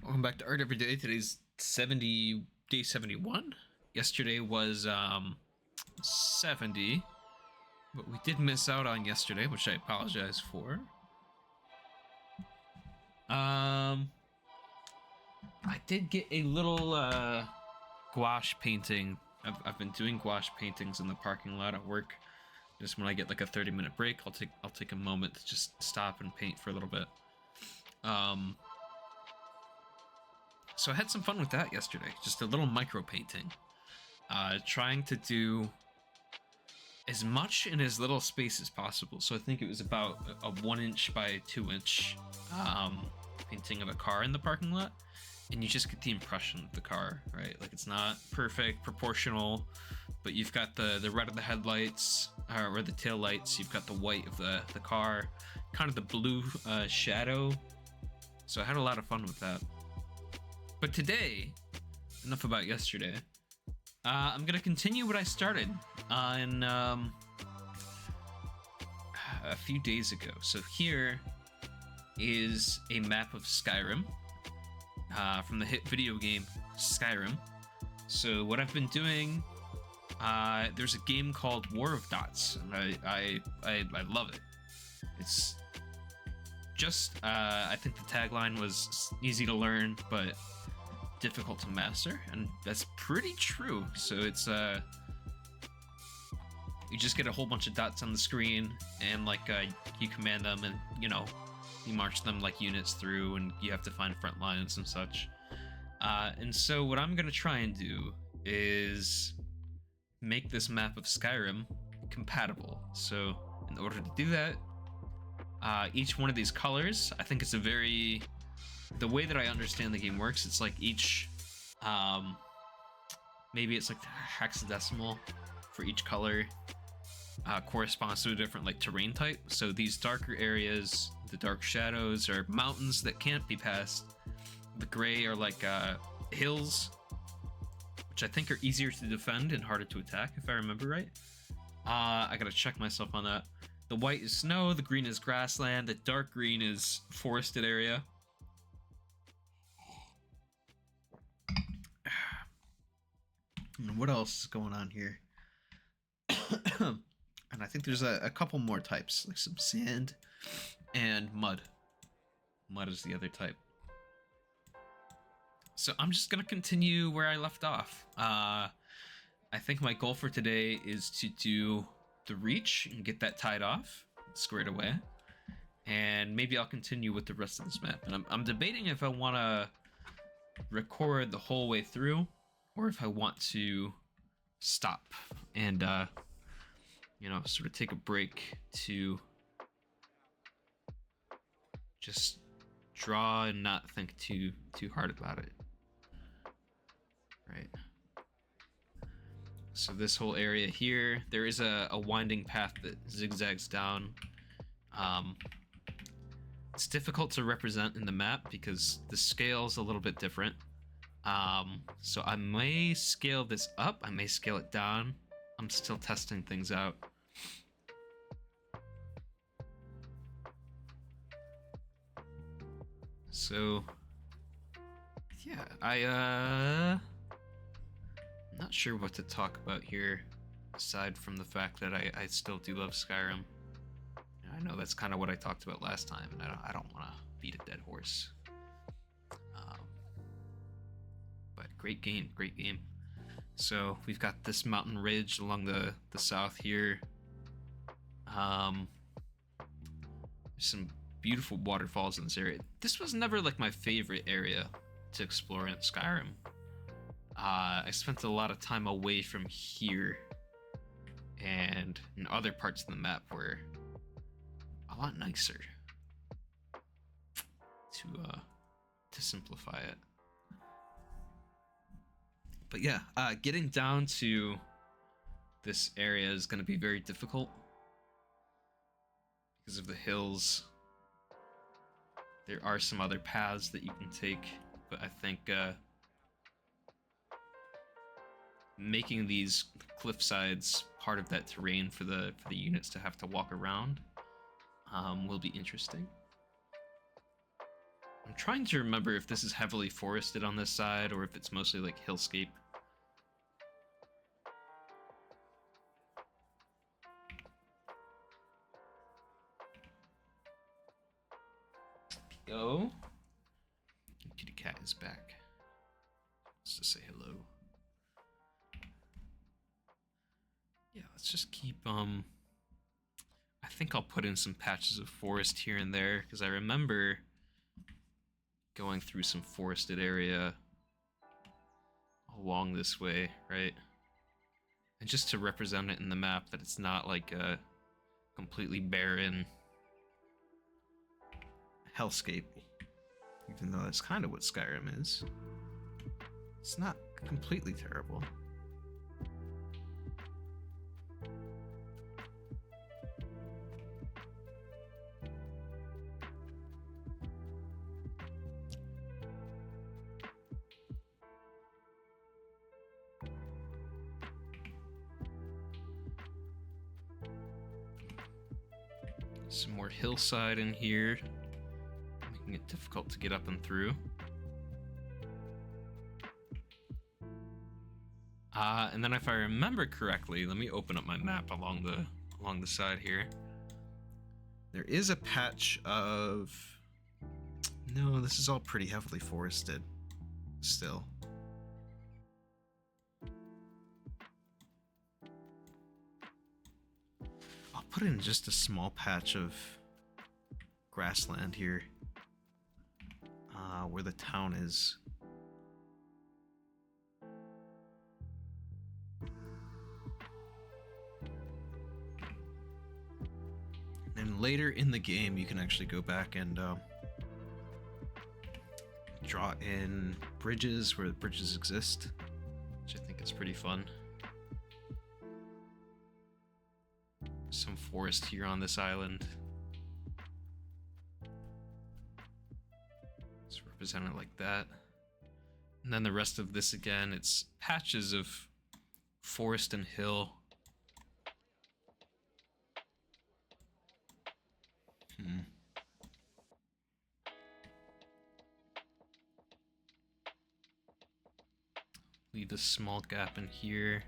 Welcome back to Art Every Day. Today's day 71. Yesterday was 70, but we did miss out on yesterday, which I apologize for. I did get a little gouache painting. I've been doing gouache paintings in the parking lot at work. Just when I get like a 30-minute break, I'll take a moment to just stop and paint for a little bit. So I had some fun with that yesterday. Just a little micro painting. Trying to do as much in as little space as possible. So I think it was about a 1 inch by 2 inch painting of a car in the parking lot. And you just get the impression of the car, right? Like, it's not perfect, proportional, but you've got the red of the headlights, or the tail lights. You've got the white of the car, kind of the blue shadow. So I had a lot of fun with that. But today, enough about yesterday, I'm going to continue what I started on a few days ago. So here is a map of Skyrim, from the hit video game Skyrim. So what I've been doing, there's a game called War of Dots, and I love it. It's just, I think the tagline was easy to learn, but difficult to master, and that's pretty true. So it's you just get a whole bunch of dots on the screen, and like you command them, and you march them like units through, and you have to find front lines and such. And so what I'm gonna try and do is make this map of Skyrim compatible. So in order to do that, each one of these colors, I think it's the way that I understand the game works, it's like each, maybe it's like hexadecimal for each color, corresponds to a different like terrain type. So these darker areas, the dark shadows, are mountains that can't be passed. The gray are like hills, which I think are easier to defend and harder to attack, if I remember right. I gotta check myself on that. The white is snow, the green is grassland, the dark green is forested area. And what else is going on here? And I think there's a couple more types, like some sand and mud. Mud is the other type. So I'm just going to continue where I left off. I think my goal for today is to do the reach and get that tied off, squared away. And maybe I'll continue with the rest of this map. And I'm debating if I want to record the whole way through, or if I want to stop and, sort of take a break to just draw and not think too hard about it. Right. So this whole area here, there is a winding path that zigzags down. It's difficult to represent in the map because the scale's a little bit different. So I may scale this up, I may scale it down. I'm still testing things out. So yeah, I'm not sure what to talk about here, aside from the fact that I still do love Skyrim. I know that's kind of what I talked about last time, and I don't want to beat a dead horse. But great game, great game. So we've got this mountain ridge along the south here. There's some beautiful waterfalls in this area. This was never like my favorite area to explore in Skyrim. I spent a lot of time away from here, and in other parts of the map were a lot nicer, to simplify it. But yeah, getting down to this area is going to be very difficult because of the hills. There are some other paths that you can take, but I think making these cliff sides part of that terrain for the units to have to walk around will be interesting. I'm trying to remember if this is heavily forested on this side or if it's mostly like hillscape. Go. Kitty cat is back. Let's just say hello. Yeah, let's just keep I think I'll put in some patches of forest here and there because I remember going through some forested area along this way, right? And just to represent it in the map that it's not like a completely barren hellscape, even though that's kind of what Skyrim is. It's not completely terrible. Some more hillside in here, making it difficult to get up and through. And then if I remember correctly, let me open up my map along the side here. There is a patch of... No, this is all pretty heavily forested still. I'll put in just a small patch of grassland here, where the town is. And later in the game, you can actually go back and draw in bridges where the bridges exist, which I think is pretty fun. Some forest here on this island. Let's represent it like that. And then the rest of this again, it's patches of forest and hill. Leave a small gap in here.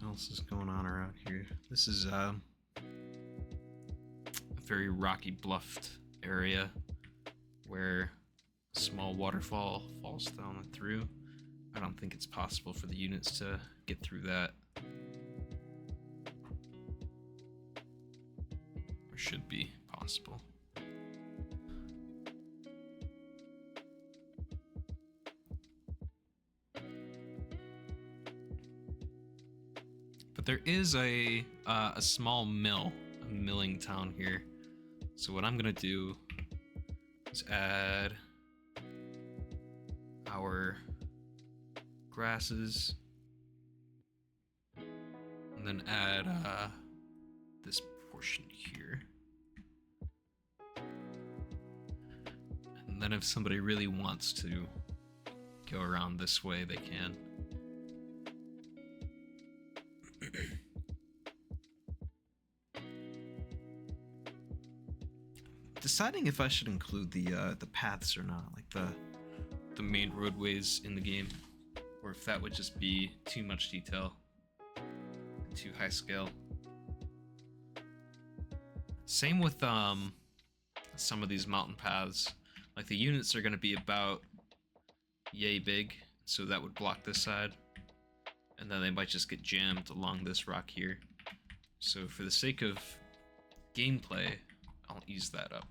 What else is going on around here? This is a very rocky bluffed area where a small waterfall falls down and through. I don't think it's possible for the units to get through that. Or should be possible. But there is a small mill, a milling town here. So what I'm gonna do is add our grasses, and then add this portion here. And then if somebody really wants to go around this way, they can. Deciding if I should include the paths or not, like the main roadways in the game, or if that would just be too much detail, too high scale. Same with some of these mountain paths. Like the units are going to be about yay big, so that would block this side, and then they might just get jammed along this rock here. So for the sake of gameplay, I'll ease that up.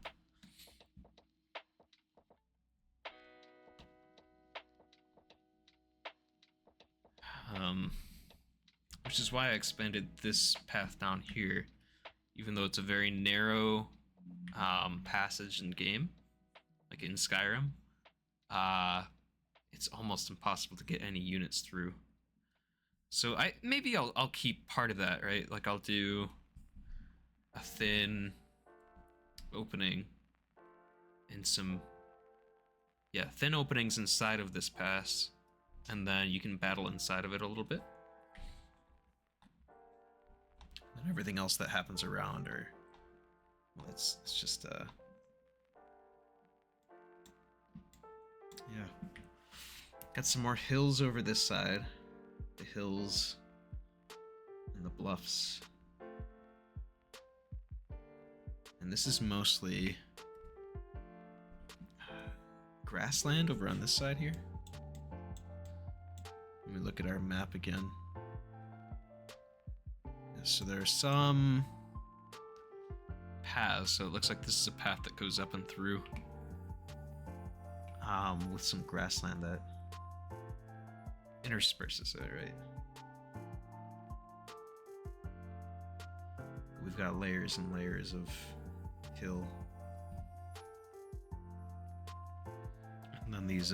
Which is why I expanded this path down here, even though it's a very narrow passage in game, like in Skyrim, uh, it's almost impossible to get any units through. So I'll keep part of that, right? Like I'll do a thin opening and some thin openings inside of this pass, and then you can battle inside of it a little bit. And everything else that happens around, or well, it's just got some more hills over this side, the hills and the bluffs, and this is mostly grassland over on this side here. Let me look at our map again. So there are some paths, so it looks like this is a path that goes up and through, with some grassland that intersperses it, right? We've got layers and layers of hill. And then these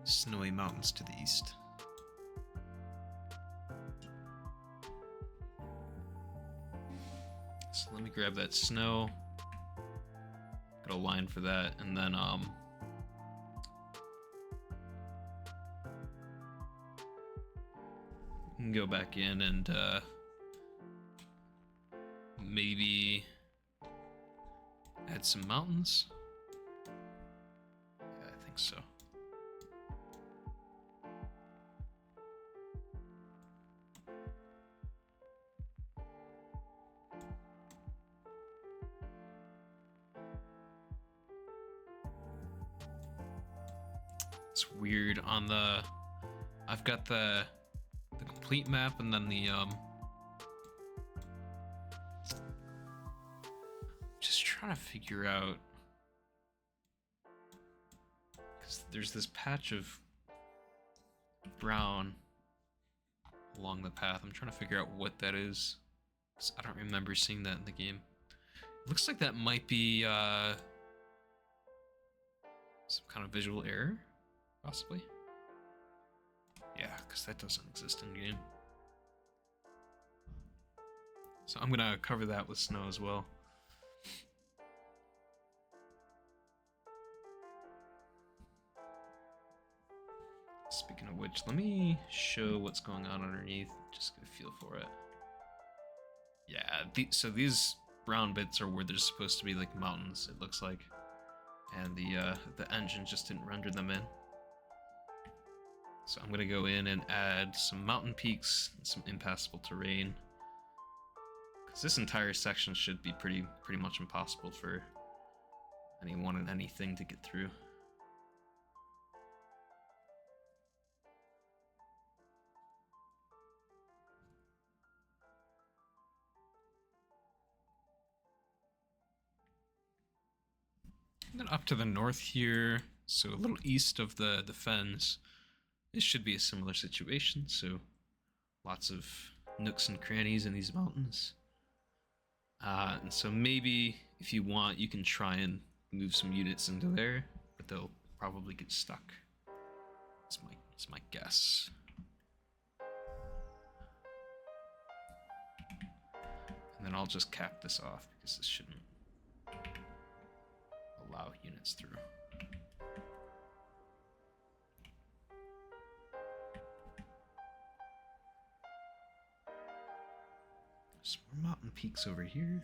snowy mountains to the east. So let me grab that snow. Got a line for that, and then we can go back in and maybe add some mountains. Yeah, I think so. It's weird on the I've got the complete map and then the just trying to figure out, because there's this patch of brown along the path. I'm trying to figure out what that is, because I don't remember seeing that in the game. It looks like that might be some kind of visual error, possibly. Yeah, because that doesn't exist in game. So I'm gonna cover that with snow as well. Speaking of which, let me show what's going on underneath, just get a feel for it. Yeah, so these brown bits are where there's supposed to be like mountains, it looks like. And the engine just didn't render them in. So I'm gonna go in and add some mountain peaks and some impassable terrain, because this entire section should be pretty much impossible for anyone and anything to get through. And then up to the north here, so a little east of the fens, this should be a similar situation, so lots of nooks and crannies in these mountains. And so maybe, if you want, you can try and move some units into there, but they'll probably get stuck. It's my guess. And then I'll just cap this off, because this shouldn't allow units through. Some more mountain peaks over here.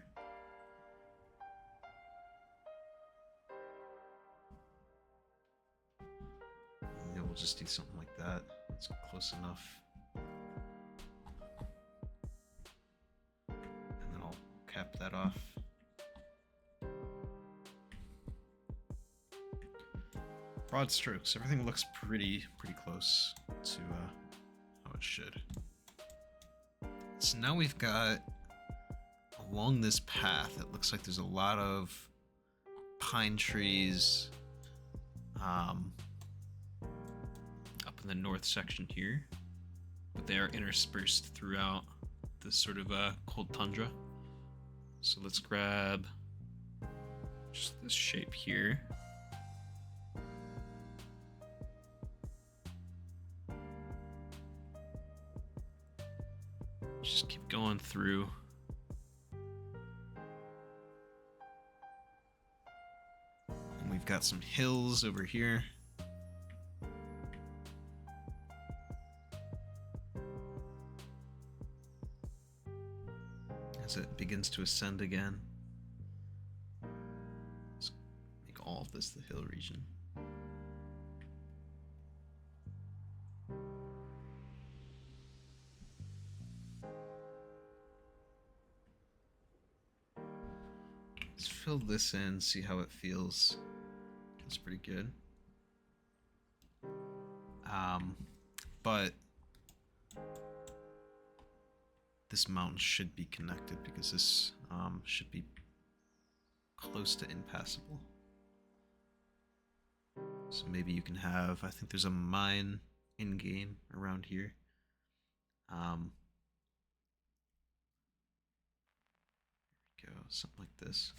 Maybe we'll just do something like that. It's close enough. And then I'll cap that off. Broad strokes, everything looks pretty close to how it should. So now we've got, along this path, it looks like there's a lot of pine trees up in the north section here, but they are interspersed throughout this sort of cold tundra. So let's grab just this shape here. Just keep going through. And we've got some hills over here. As it begins to ascend again. Let's make all of this the hill region. Let's fill this in, see how it feels. It's pretty good. But this mountain should be connected because this should be close to impassable. So maybe you can have, I think there's a mine in-game around here. There we go, something like this.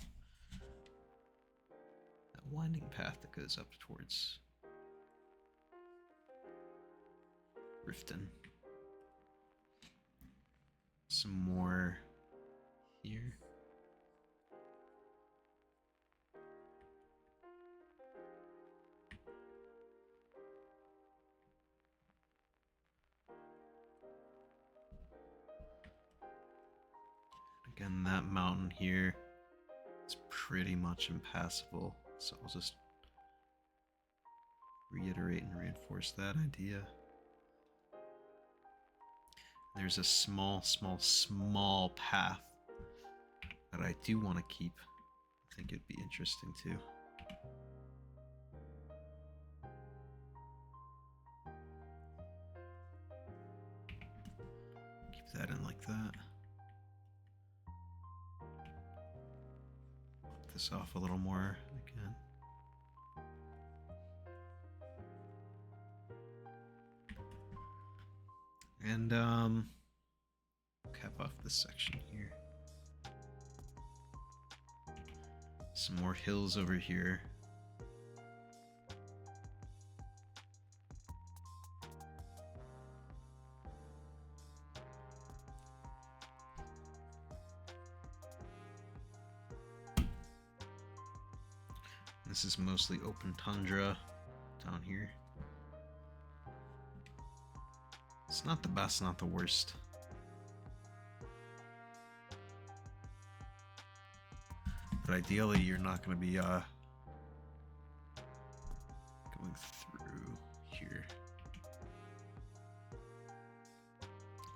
That winding path that goes up towards Riften. Some more here. Again, that mountain here is pretty much impassable, so I'll just reiterate and reinforce that idea. There's a small path that I do want to keep. I think it'd be interesting too. Keep that in like that. Put this off a little more again. And cap off this section here. Some more hills over here. This is mostly open tundra down here. It's not the best, not the worst. But ideally, you're not going to be going through here.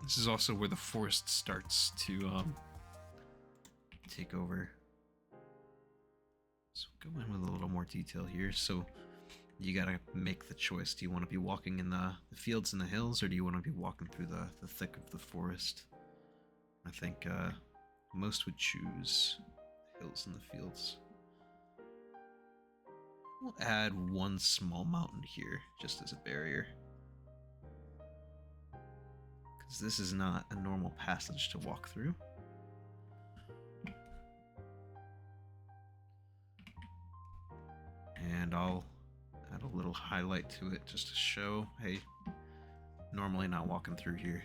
This is also where the forest starts to take over. So go in with a little more detail here. So you gotta make the choice. Do you want to be walking in the fields and the hills, or do you want to be walking through the thick of the forest? I think most would choose the hills and the fields. We'll add one small mountain here, just as a barrier. Because this is not a normal passage to walk through. And I'll add a little highlight to it just to show, hey, normally not walking through here.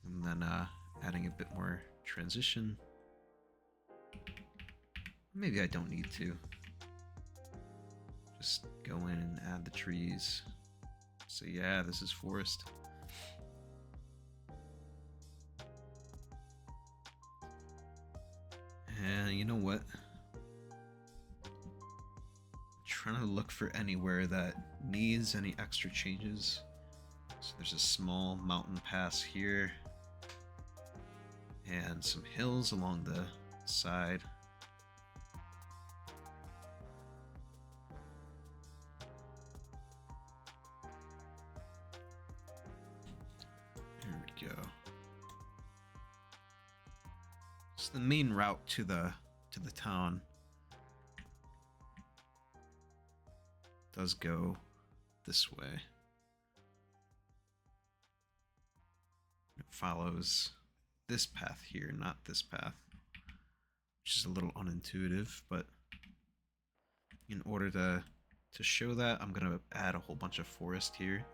And then adding a bit more transition. Maybe I don't need to. Just go in and add the trees. So yeah, this is forest. And you know what? Trying to look for anywhere that needs any extra changes. So there's a small mountain pass here and some hills along the side. There we go. So the main route to the town does go this way. It follows this path here, not this path. which is a little unintuitive, but in order to show that, I'm gonna add a whole bunch of forest here.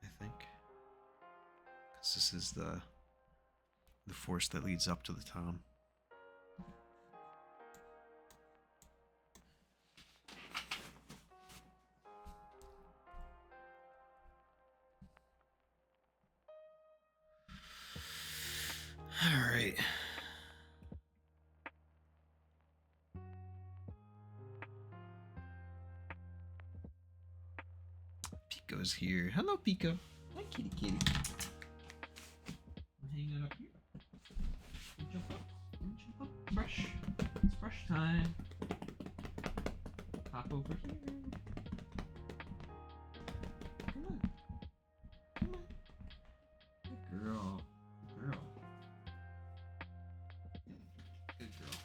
I think, because this is the forest that leads up to the town. All right. Pico's here. Hello, Pico. Hi, kitty kitty. I'm hanging up here. Jump up. Jump up. Brush. It's brush time. Hop over here. Come on. Come on. Good girl. Good girl. Good girl.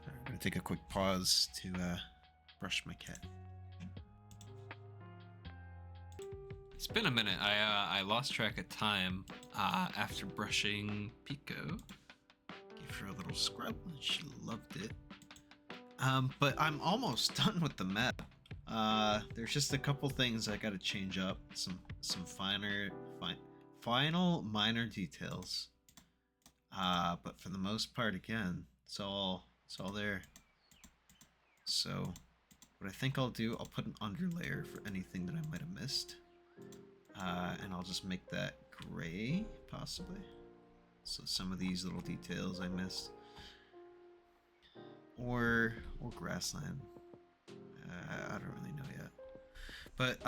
I'm gonna take a quick pause to brush my cat. It's been a minute. I lost track of time after brushing Pico. Gave her a little scrub and she loved it. But I'm almost done with the map. There's just a couple things I gotta change up. Some final minor details. But for the most part, again, it's all there. So what I think I'll do, I'll put an underlayer for anything that I might have missed. And I'll just make that gray, possibly. So some of these little details I missed. Or grassland. I don't really know yet. But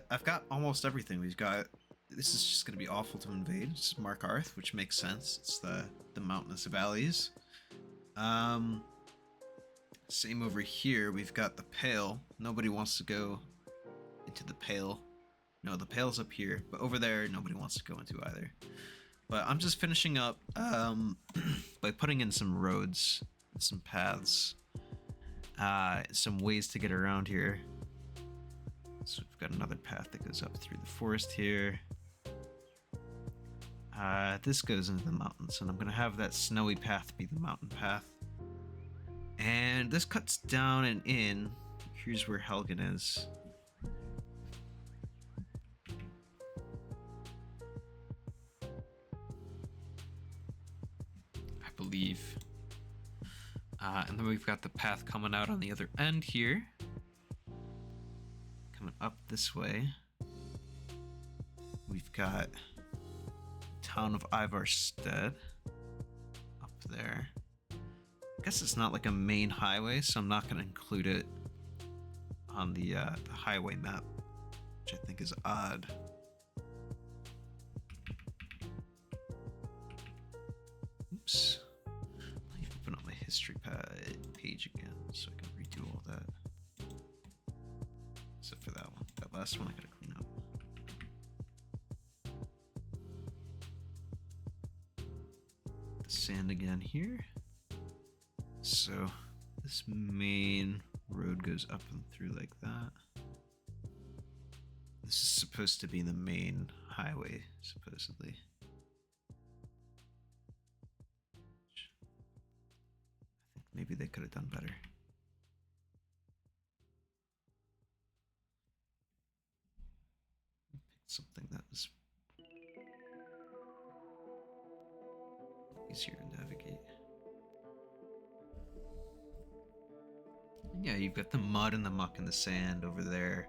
I've got almost everything. We've got... This is just going to be awful to invade. It's Markarth, which makes sense. It's the mountainous valleys. Same over here. We've got the Pale. Nobody wants to go into the Pale. No, the Pale's up here. But over there, nobody wants to go into either. But I'm just finishing up by putting in some roads and some paths. Some ways to get around here. So we've got another path that goes up through the forest here. This goes into the mountains, and I'm going to have that snowy path be the mountain path. And this cuts down and in. Here's where Helgen is. I believe. And then we've got the path coming out on the other end here. Coming up this way. We've got town of Ivarstead up there. I guess it's not like a main highway, so I'm not going to include it on the highway map, which I think is odd. Oops. Let me open up my history page again so I can redo all that. Except for that one. That last one I gotta clean up. The sand again here. So this main road goes up and through like that. This is supposed to be the main highway, supposedly. I think maybe they could have done better. Picked something that was easier to navigate. Yeah, you've got the mud and the muck and the sand over there.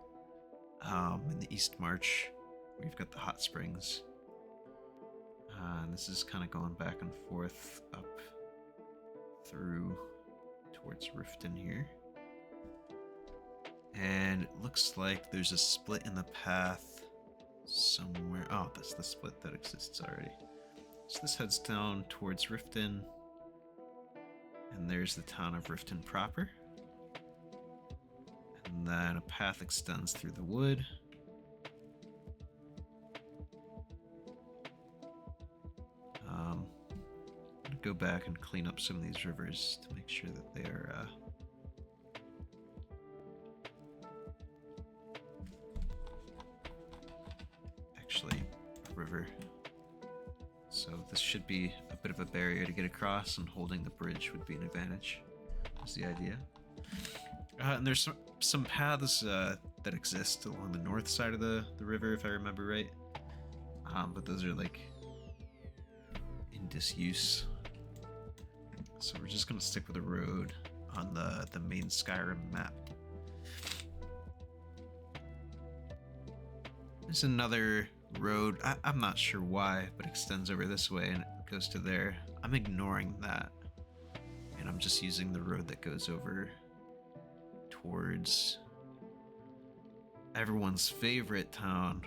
In the East March, where you've got the hot springs. And this is kind of going back and forth up through towards Riften here. And it looks like there's a split in the path somewhere. Oh, that's the split that exists already. So this heads down towards Riften. And there's the town of Riften proper. And then a path extends through the wood. I'm gonna go back and clean up some of these rivers to make sure that they are actually river. So this should be a bit of a barrier to get across, and holding the bridge would be an advantage. That's the idea. And there's some paths that exist along the north side of the river, if I remember right. But those are like in disuse. So we're just gonna stick with the road on the main Skyrim map. There's another road, I'm not sure why, but extends over this way and it goes to there. I'm ignoring that, and I'm just using the road that goes over towards everyone's favorite town,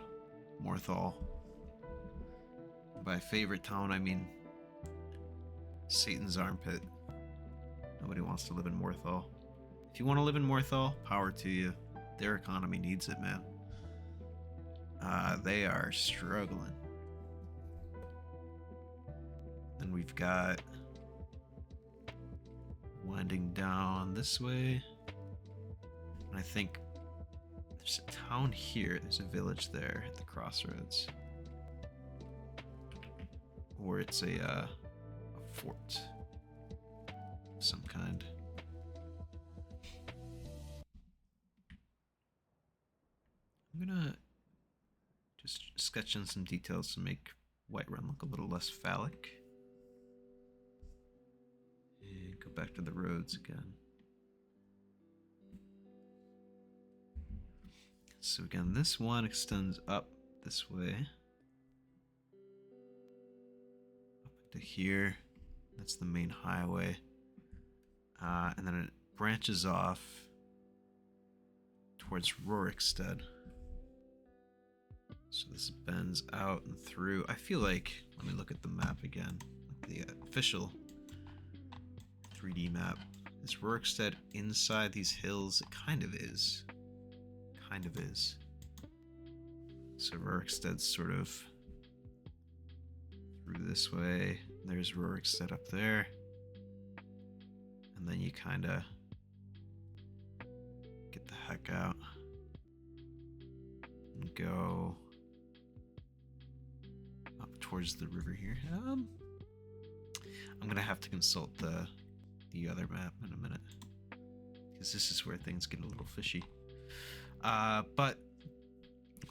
Morthal. By favorite town, I mean Satan's armpit. Nobody wants to live in Morthal. If you want to live in Morthal, power to you. Their economy needs it, man. They are struggling. Then we've got winding down this way. And I think there's a town here. There's a village there at the crossroads. Or it's a fort of some kind. I'm gonna just sketch in some details to make Whiterun look a little less phallic. And go back to the roads again. So again, this one extends up this way. Up into here. That's the main highway. And then it branches off towards Rorikstead. So this bends out and through. I feel like, let me look at the map again. The official 3D map. Is Rorikstead inside these hills? It kind of is. Kind of is. So Rorikstead's sort of through this way. There's Rorikstead up there. And then you kind of get the heck out and go up towards the river here. I'm gonna have to consult the other map in a minute, because this is where things get a little fishy. But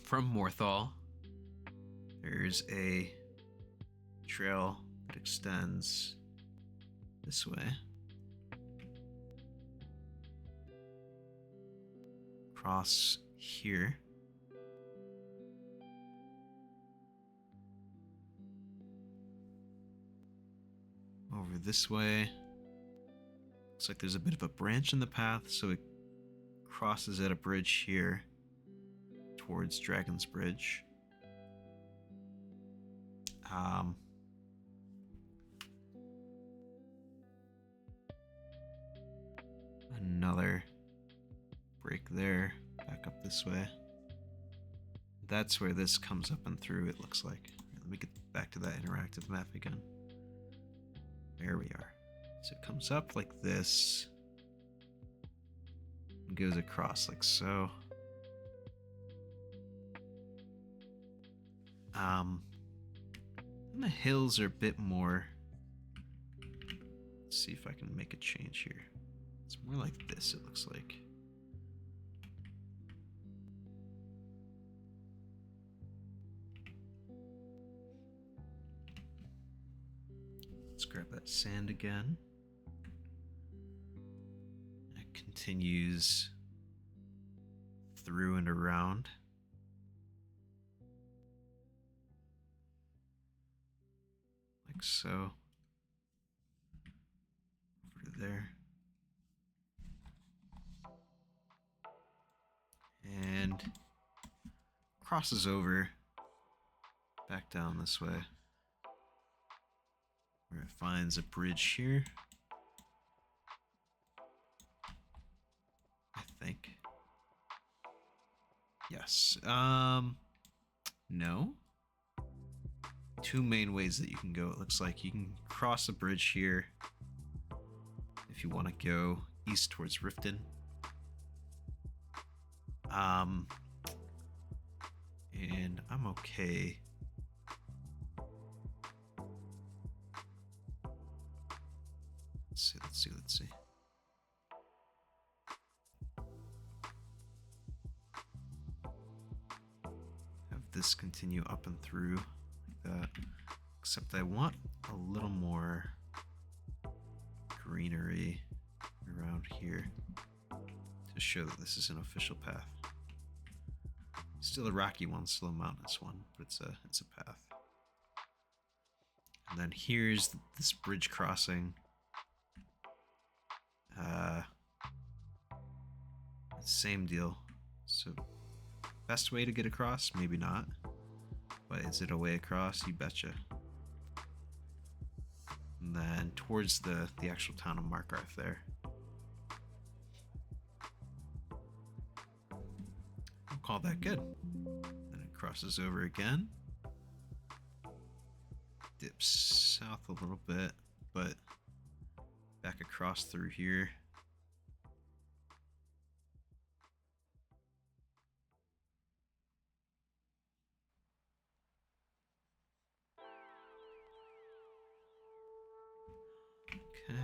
from Morthal, there's a trail that extends this way. Across here. Over this way. Looks like there's a bit of a branch in the path, so it crosses at a bridge here towards Dragon's Bridge. Another break there, back up this way. That's where this comes up and through, it looks like. Let me get back to that interactive map again. There we are. So it comes up like this and goes across like so. And the hills are a bit more. Let's see if I can make a change here. It's more like this, it looks like. Let's grab that sand again. It continues through and around. Like so. Over to there. And crosses over back down this way, where it finds a bridge here, I think. Yes. No. Two main ways that you can go. It looks like you can cross a bridge here if you want to go east towards Riften. And I'm okay Let's see. Have this continue up and through like that. Except I want a little more greenery around here to show that this is an official path. Still a rocky one, still a mountainous one, but it's a path. And then here's this bridge crossing. Same deal. So, best way to get across? Maybe not. But is it a way across? You betcha. And then towards the actual town of Markarth there. I'll call that good. Then it crosses over again. Dips south a little bit, but back across through here. Okay.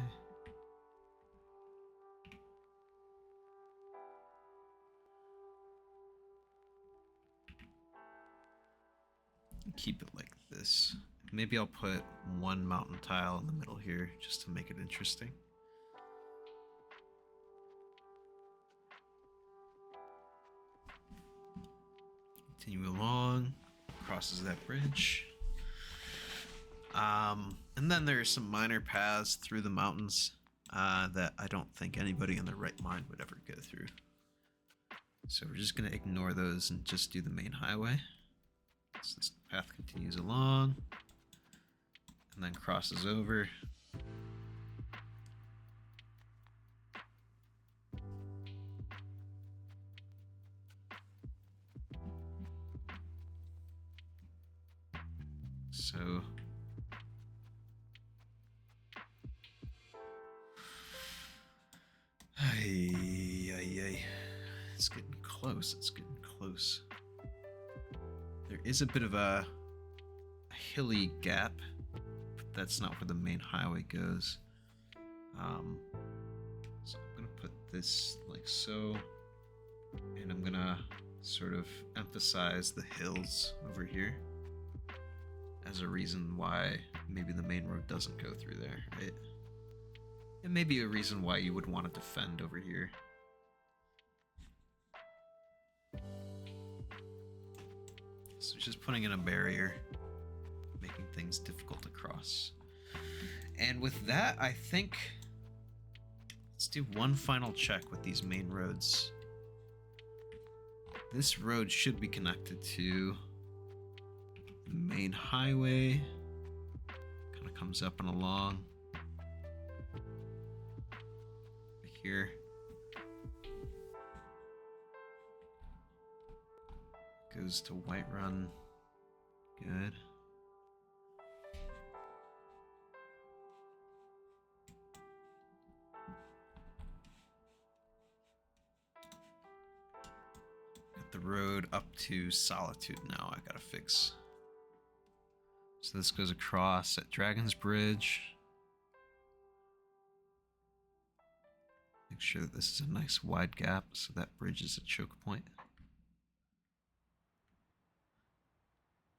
Keep it like this. Maybe I'll put one mountain tile in the middle here just to make it interesting. Continue along, crosses that bridge. And then there's some minor paths through the mountains that I don't think anybody in their right mind would ever go through. So we're just going to ignore those and just do the main highway. So this path continues along and then crosses over. So it's getting close. It's getting close. There is a bit of a hilly gap, but that's not where the main highway goes. So I'm gonna put this like so, and I'm gonna sort of emphasize the hills over here as a reason why maybe the main road doesn't go through there, right? And maybe a reason why you would want to defend over here. So just putting in a barrier, making things difficult to cross. And with that, I think let's do one final check with these main roads. This road should be connected to the main highway. Kind of comes up and along. Here. Goes to Whiterun. Good. Got the road up to Solitude now. I gotta fix. So this goes across at Dragon's Bridge. Make sure that this is a nice wide gap so that bridge is a choke point.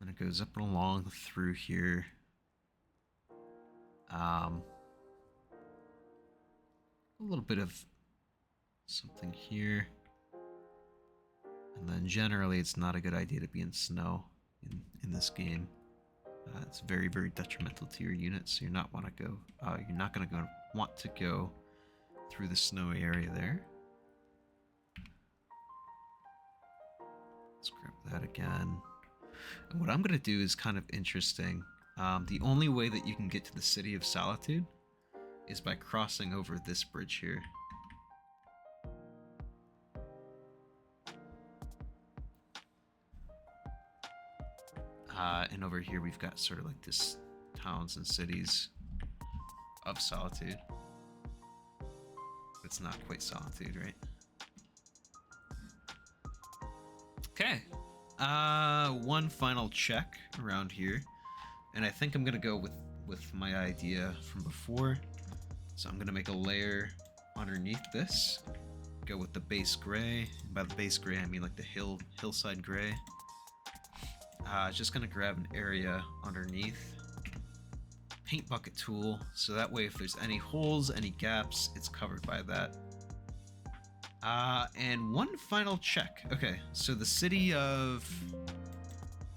And it goes up and along through here. A little bit of something here. And then generally it's not a good idea to be in snow in this game. It's very, very detrimental to your units. So you're not want to go. You're not going to want to go through the snowy area there. Let's grab that again. And what I'm going to do is kind of interesting. The only way that you can get to the City of Solitude is by crossing over this bridge here. And over here we've got sort of like this towns and cities of Solitude. It's not quite Solitude, right? Okay. One final check around here. And I think I'm gonna go with my idea from before. So I'm gonna make a layer underneath this. Go with the base gray. And by the base gray, I mean like the hillside gray. Just gonna grab an area underneath. Paint bucket tool, so that way if there's any holes, any gaps, it's covered by that. And one final check. Okay, so the city of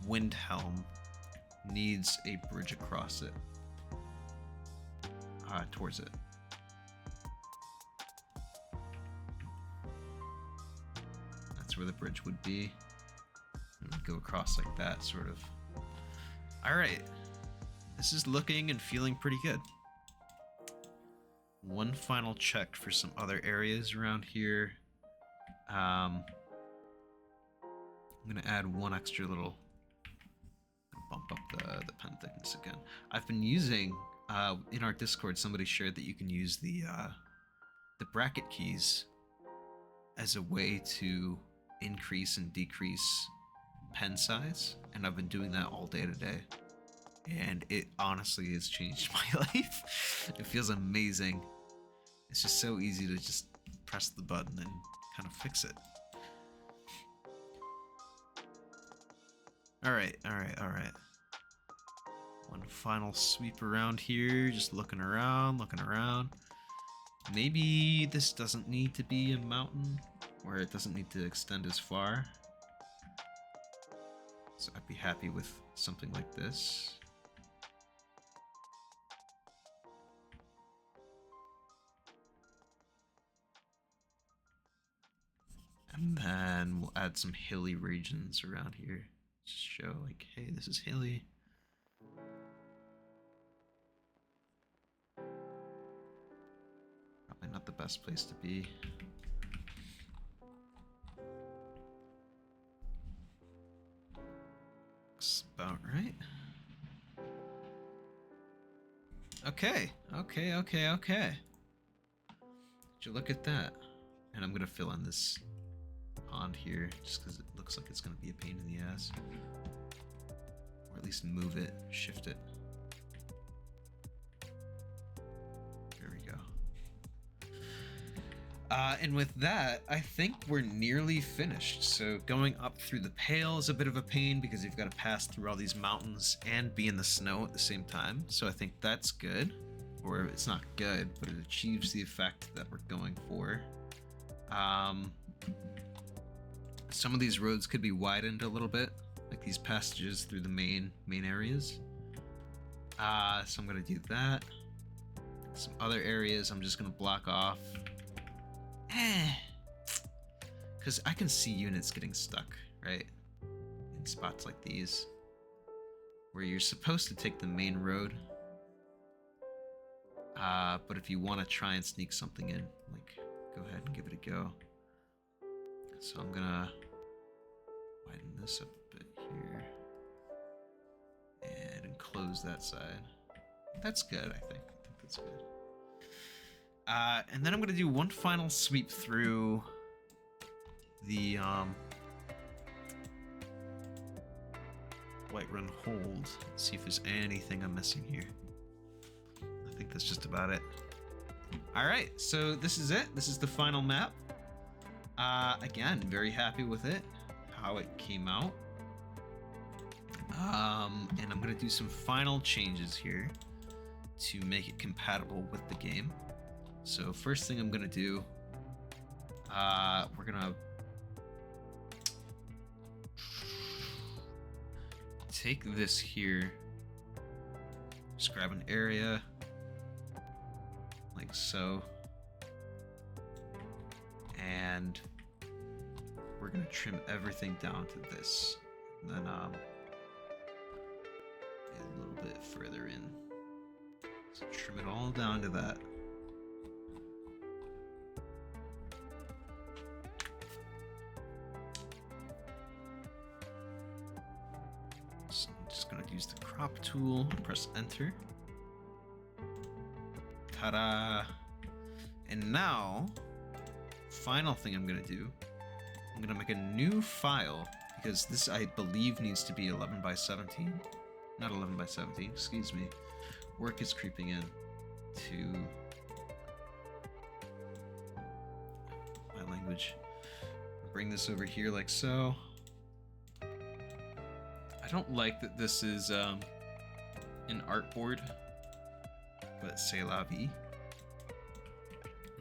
Windhelm needs a bridge across it. Towards it. That's where the bridge would be. And go across like that, sort of. Alright. This is looking and feeling pretty good. One final check for some other areas around here. I'm gonna add one extra little, bump up the pen thickness again. I've been using in our Discord. Somebody shared that you can use the bracket keys as a way to increase and decrease pen size, and I've been doing that all day today. And it honestly has changed my life. It feels amazing. It's just so easy to just press the button and kind of fix it. Alright. One final sweep around here, just looking around. Maybe this doesn't need to be a mountain, or it doesn't need to extend as far. So I'd be happy with something like this. And then we'll add some hilly regions around here. Just show like, hey, this is hilly. Probably not the best place to be. Looks about right. Okay. Did you look at that? And I'm gonna fill in this pond here, just because it looks like it's going to be a pain in the ass. Or at least move it, shift it. There we go. And with that, I think we're nearly finished. So going up through the Pale is a bit of a pain because you've got to pass through all these mountains and be in the snow at the same time. So I think that's good. Or it's not good, but it achieves the effect that we're going for. Some of these roads could be widened a little bit, like these passages through the main areas. So I'm gonna do that. Some other areas I'm just gonna block off. Because I can see units getting stuck, right? In spots like these, where you're supposed to take the main road. But if you want to try and sneak something in, like, go ahead and give it a go. So I'm gonna widen this up a bit here and enclose that side. That's good, I think. That's good. And then I'm gonna do one final sweep through the Whiterun Hold. See if there's anything I'm missing here. I think that's just about it. All right, so this is it. This is the final map. Again, very happy with it, how it came out. And I'm gonna do some final changes here to make it compatible with the game. So first thing I'm gonna do, we're gonna take this here, just grab an area like so, and we're gonna trim everything down to this, and then a little bit further in, so trim it all down to that. So I'm just gonna use the crop tool and press enter. Ta-da! And now, final thing I'm gonna do, I'm gonna make a new file, because this, I believe, needs to be 11 by 17. Not 11 by 17, excuse me. Work is creeping in to language. Bring this over here like so. I don't like that this is an artboard, but c'est la vie.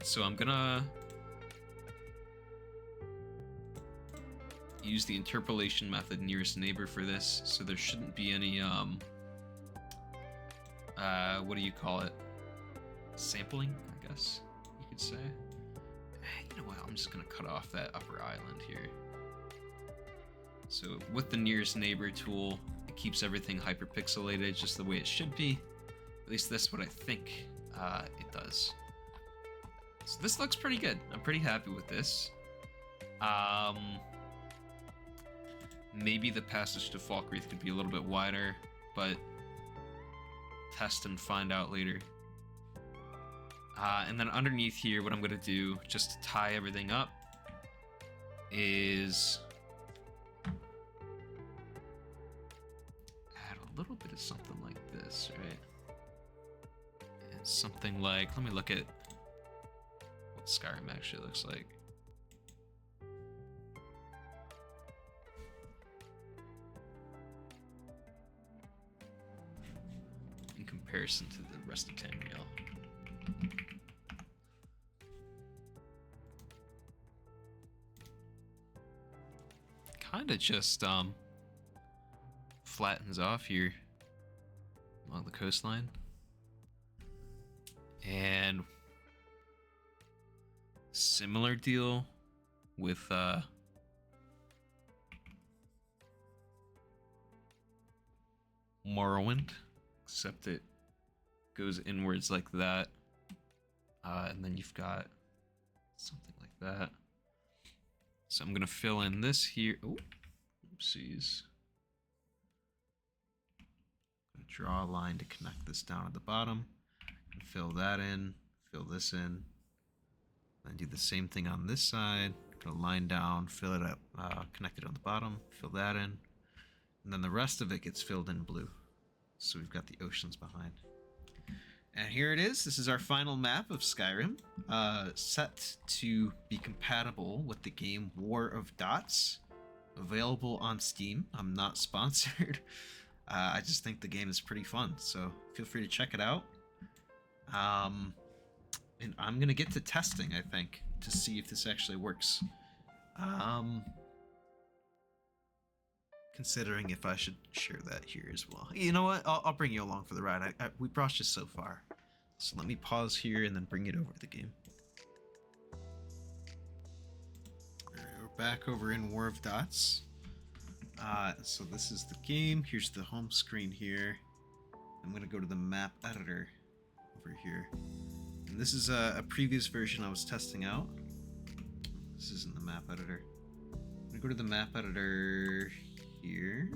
So I'm gonna use the interpolation method nearest neighbor for this, so there shouldn't be any what do you call it? Sampling, I guess you could say. You know what? I'm just gonna cut off that upper island here. So with the nearest neighbor tool, it keeps everything hyperpixelated just the way it should be. At least that's what I think it does. So this looks pretty good. I'm pretty happy with this. Maybe the passage to Falkreath could be a little bit wider, but test and find out later. And then underneath here, what I'm going to do, just to tie everything up, is add a little bit of something like this, right? And something like, let me look at what Skyrim actually looks like. In comparison to the rest of Tamriel. Kind of just flattens off here along the coastline, and similar deal with Morrowind, except it goes inwards like that, and then you've got something like that. So I'm gonna fill in this here. Oh, oopsies. Draw a line to connect this down at the bottom. And fill that in. Fill this in. Then do the same thing on this side. Put a line down. Fill it up. Connect it on the bottom. Fill that in. And then the rest of it gets filled in blue. So we've got the oceans behind. And here it is. This is our final map of Skyrim, set to be compatible with the game War of Dots, available on Steam. I'm not sponsored. I just think the game is pretty fun, so feel free to check it out. And I'm going to get to testing, I think, to see if this actually works. Considering if I should share that here as well. You know what? I'll bring you along for the ride. We brought you so far. So let me pause here and then bring it over to the game. Alright, we're back over in War of Dots. So this is the game. Here's the home screen here. I'm going to go to the map editor over here. And this is a previous version I was testing out. This isn't the map editor. I'm going to go to the map editor here.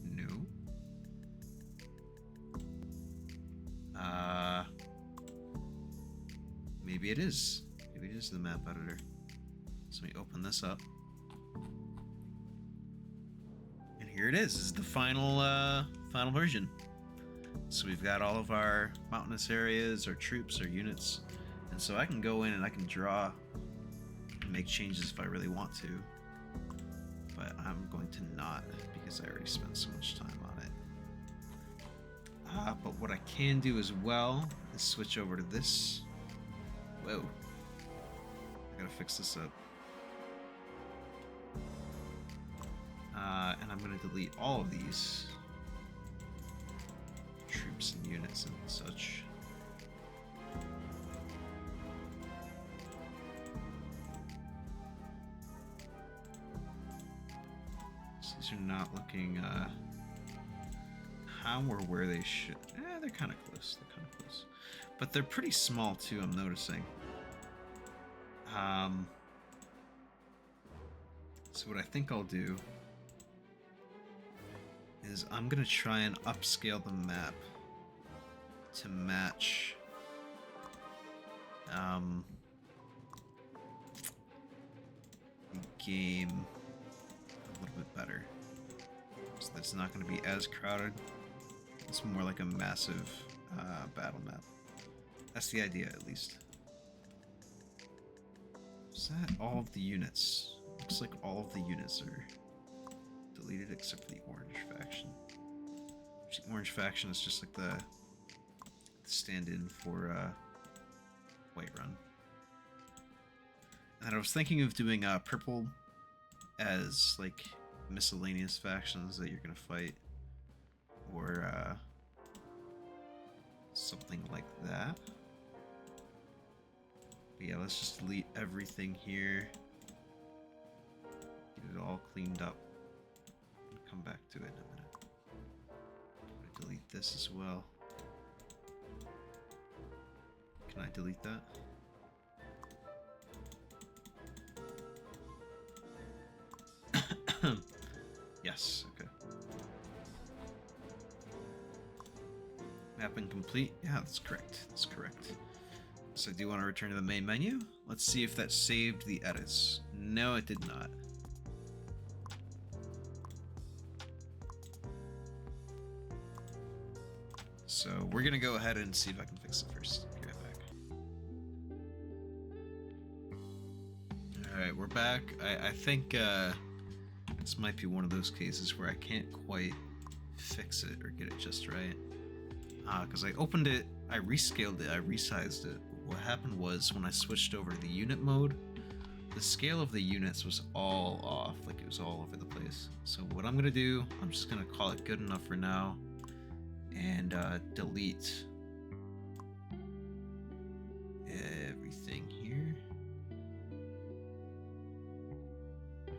No. Maybe it is. Maybe it is the map editor. So let me open this up. And here it is. This is the final final version. So we've got all of our mountainous areas, our troops, our units. And so I can go in and I can draw and make changes if I really want to. But I'm going to not, because I already spent so much time on it. But what I can do as well is switch over to this. Whoa. I gotta fix this up. And I'm gonna delete all of these troops and units and such. So these are not looking how or where they should. They're kind of close. They're kind of close, but they're pretty small too. I'm noticing. So what I think I'll do is I'm gonna try and upscale the map to match the game a little bit better, so that's not going to be as crowded. It's more like a massive battle map. That's the idea, at least. Is that all of the units? Looks like all of the units are deleted except for the orange faction. The orange faction is just like the stand-in for Whiterun. And I was thinking of doing purple as like miscellaneous factions that you're gonna fight, or something like that. But yeah, let's just delete everything here. Get it all cleaned up. And come back to it in a minute. I'm gonna delete this as well. Can I delete that? Yes, okay. Mapping complete? Yeah, that's correct. That's correct. So I do want to return to the main menu. Let's see if that saved the edits. No, it did not. So we're gonna go ahead and see if I can fix it first. Be right back. Alright, we're back. I think this might be one of those cases where I can't quite fix it or get it just right. Because I opened it, I rescaled it, I resized it. What happened was when I switched over to the unit mode, the scale of the units was all off, like it was all over the place. So what I'm gonna do, I'm just gonna call it good enough for now, and delete everything here.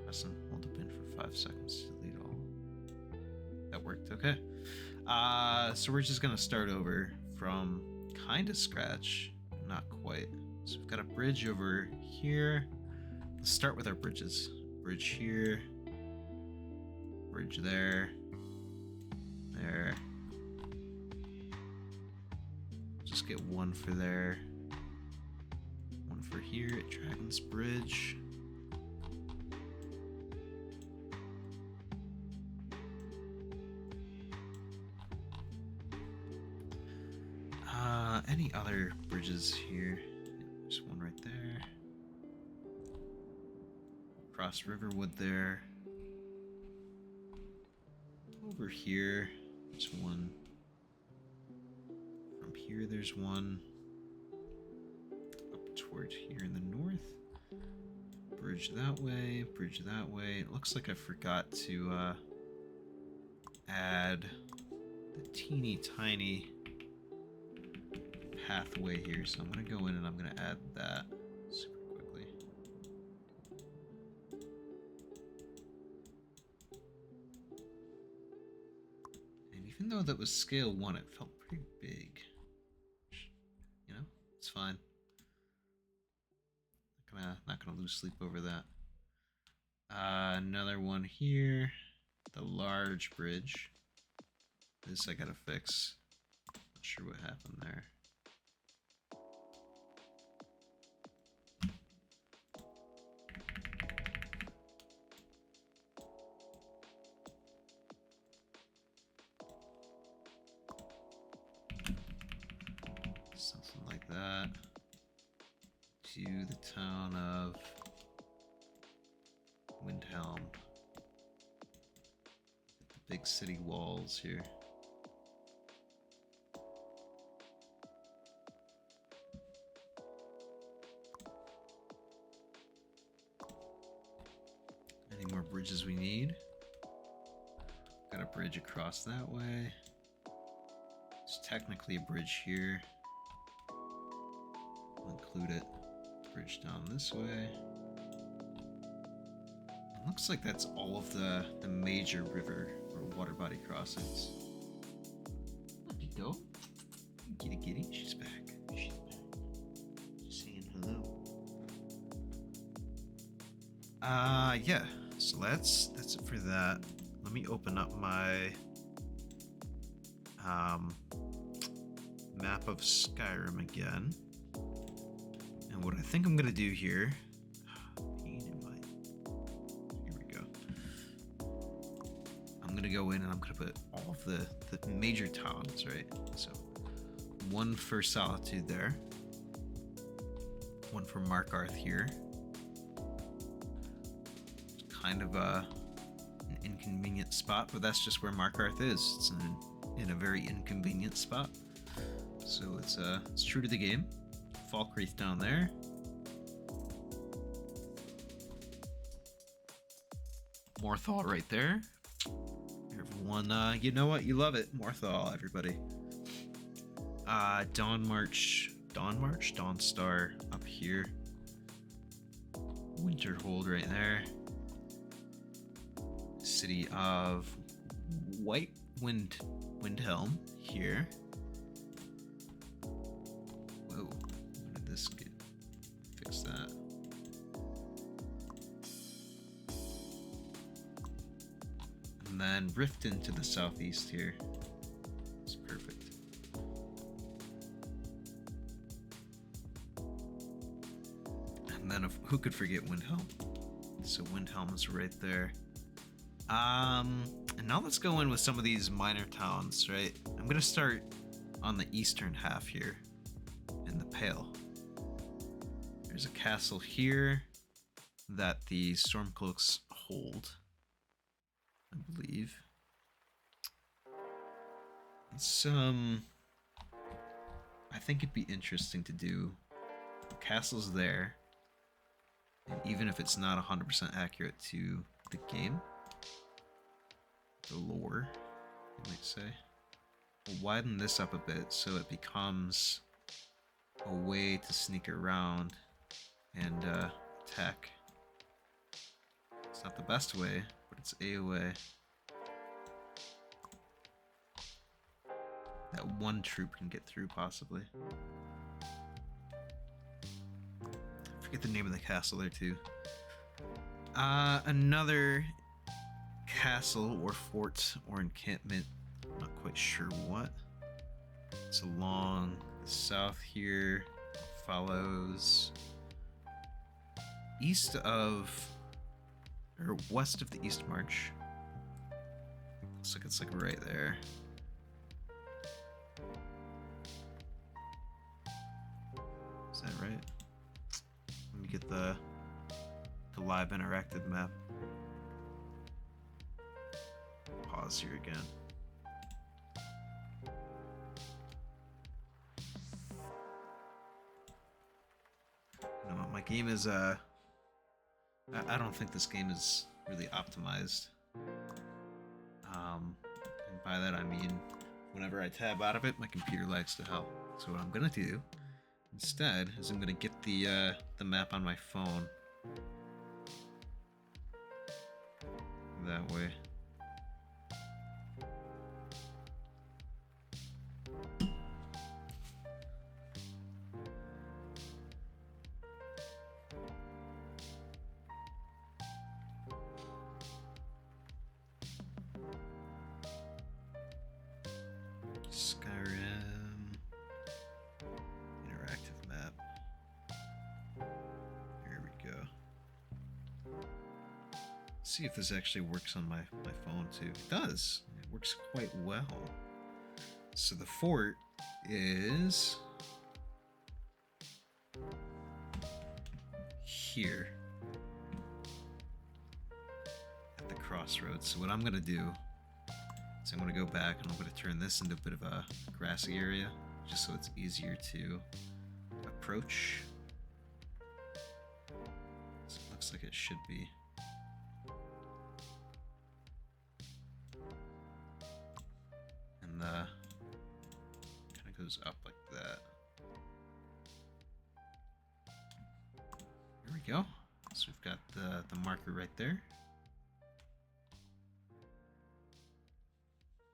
Press and hold the pin for 5 seconds to delete all. That worked, okay. So we're just gonna start over from kind of scratch, not quite. So we've got a bridge over here. Let's start with our bridges. Bridge here, bridge there, there. Just get one for there, one for here at Dragon's Bridge. Any other bridges here? There's one right there. Across Riverwood there. Over here, there's one. From here, there's one. Up towards here in the north. Bridge that way, bridge that way. It looks like I forgot to add the teeny tiny pathway here, so I'm gonna go in and I'm gonna add that super quickly. And even though that was scale 1, it felt pretty big. You know, it's fine. Not gonna lose sleep over that. Another one here, the large bridge. This I gotta fix. Not sure what happened there. Something like that. To the town of Windhelm. The big city walls here. Any more bridges we need? Got a bridge across that way. There's technically a bridge here. I'll include it. Bridge down this way. It looks like that's all of the major river or water body crossings. There you go. Kitty kitty, she's back. She's back. Just saying hello. Yeah. So that's it for that. Let me open up my map of Skyrim again. And what I think I'm gonna do here, here we go. I'm gonna go in and I'm gonna put all of the major towns, right? So one for Solitude there, one for Markarth here, kind of an inconvenient spot, but that's just where Markarth is. It's in a very inconvenient spot. So it's true to the game. Falkreath down there. Morthal right there. Everyone, you know what? You love it. Morthal, everybody. Dawnstar up here. Winterhold right there. City of Windhelm here. Whoa, when did this get fix that? And then Riften to the southeast here. It's perfect. And then who could forget Windhelm? So Windhelm is right there. And now let's go in with some of these minor towns, right? I'm gonna start on the eastern half here in the Pale. There's a castle here that the Stormcloaks hold, I believe. It's I think it'd be interesting to do castles there, and even if it's not 100% accurate to the game, the lore, you might say, we'll widen this up a bit so it becomes a way to sneak around and attack. It's not the best way, but it's a way. That one troop can get through, possibly. I forget the name of the castle there, too. Another castle or fort or encampment, I'm not quite sure what. It's along the south here, follows east of, or west of the East March. Looks like it's like right there. Is that right? Let me get the live interactive map. Pause here again. You know what, my game is I don't think this game is really optimized. And by that I mean whenever I tab out of it, my computer lags to hell. So what I'm gonna do instead is I'm gonna get the map on my phone. That way. Skyrim interactive map. Here we go. See if this actually works on my phone too. It does. It works quite well. So the fort is here at the crossroads. So what I'm gonna do is I'm gonna go back and I'm gonna turn this into a bit of a grassy area, just so it's easier to approach. So it looks like it should be. And kind of goes up like that. There we go. So we've got the marker right there.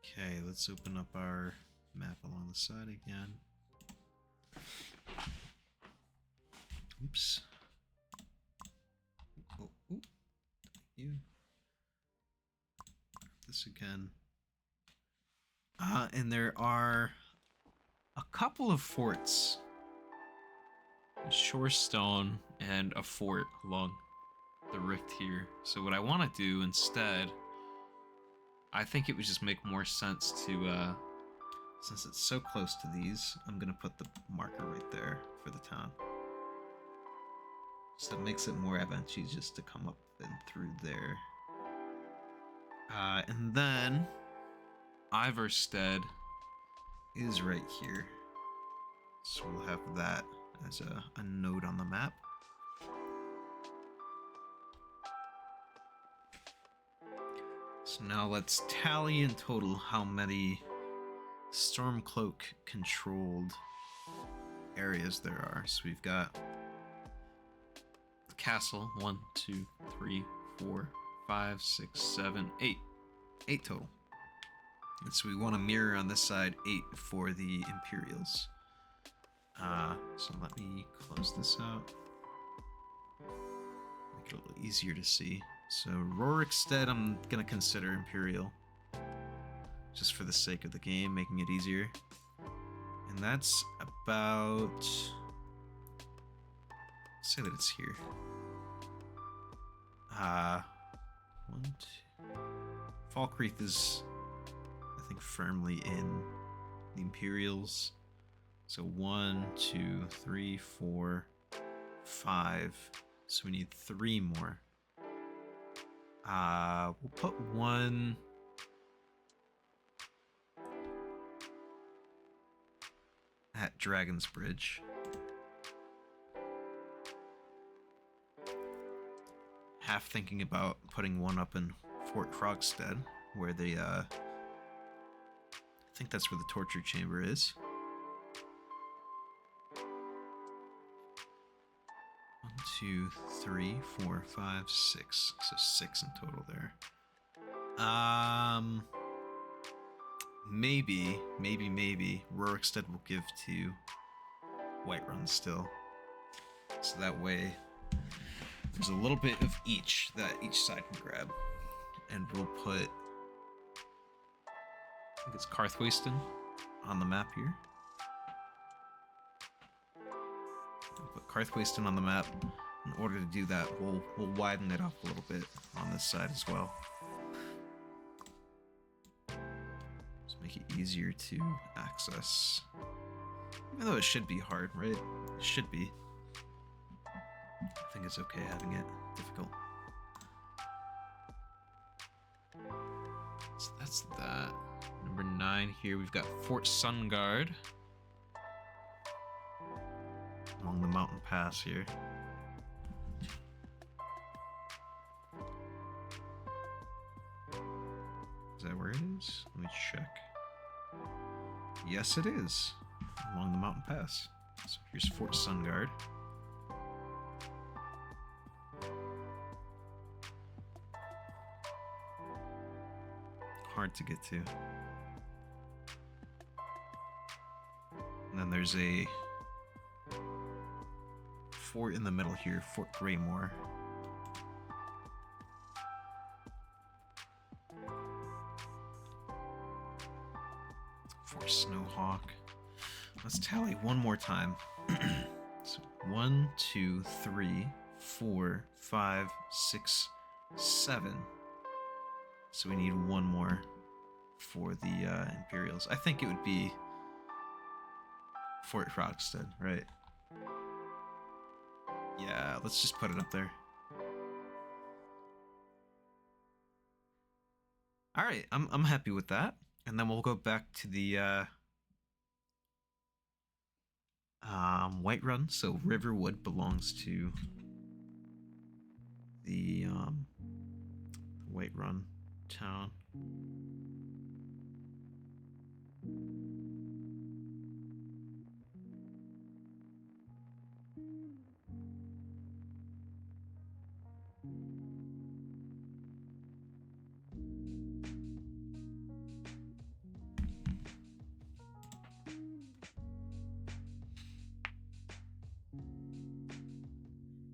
Okay, let's open up our map along the side again. Oops. Oh, thank you. This again. And there are a couple of forts. A Shorestone and a fort along the rift here. So what I want to do instead, I think it would just make more sense to, since it's so close to these, I'm going to put the marker right there for the town. So that makes it more advantageous to come up then through there. And then Iverstead is right here. So we'll have that as a node on the map. So now let's tally in total how many Stormcloak controlled areas there are. So we've got the castle, 1, 2, 3, 4, 5, 6, 7, 8. 8 total. And so we want to mirror on this side 8 for the Imperials. So let me close this out. Make it a little easier to see. So Rorikstead I'm going to consider Imperial. Just for the sake of the game, making it easier. And that's about... let's say that it's here. 1, 2... Falkreath is, I think, firmly in the Imperials. So 1, 2, 3, 4, 5. So we need 3 more. We'll put 1... at Dragon's Bridge. Half thinking about putting 1 up in Fort Krogstad, where they, I think that's where the torture chamber is. 1, 2, 3, 4, 5, 6. So 6 in total there. Maybe Rorikstead will give to Whiterun still. So that way there's a little bit of each that each side can grab. And we'll put, I think it's Karthwasten on the map here. We'll put Karthwasten on the map. In order to do that, we'll widen it up a little bit on this side as well. Just make it easier to access. Even though it should be hard, right? It should be. I think it's okay having it difficult. So that's that. Number 9 here, we've got Fort Sunguard. Along the mountain pass here. Is that where it is? Let me check. Yes, it is. Along the mountain pass. So here's Fort Sunguard. Hard to get to. And then there's a fort in the middle here, Fort Greymore. Fort Snowhawk. Let's tally one more time. So 1, 2, 3, 4, 5, 6, 7. So we need 1 more for the Imperials. I think it would be Fort Krogstad, right? Yeah, let's just put it up there. All right, I'm happy with that. And then we'll go back to the Whiterun. So Riverwood belongs to the Whiterun town.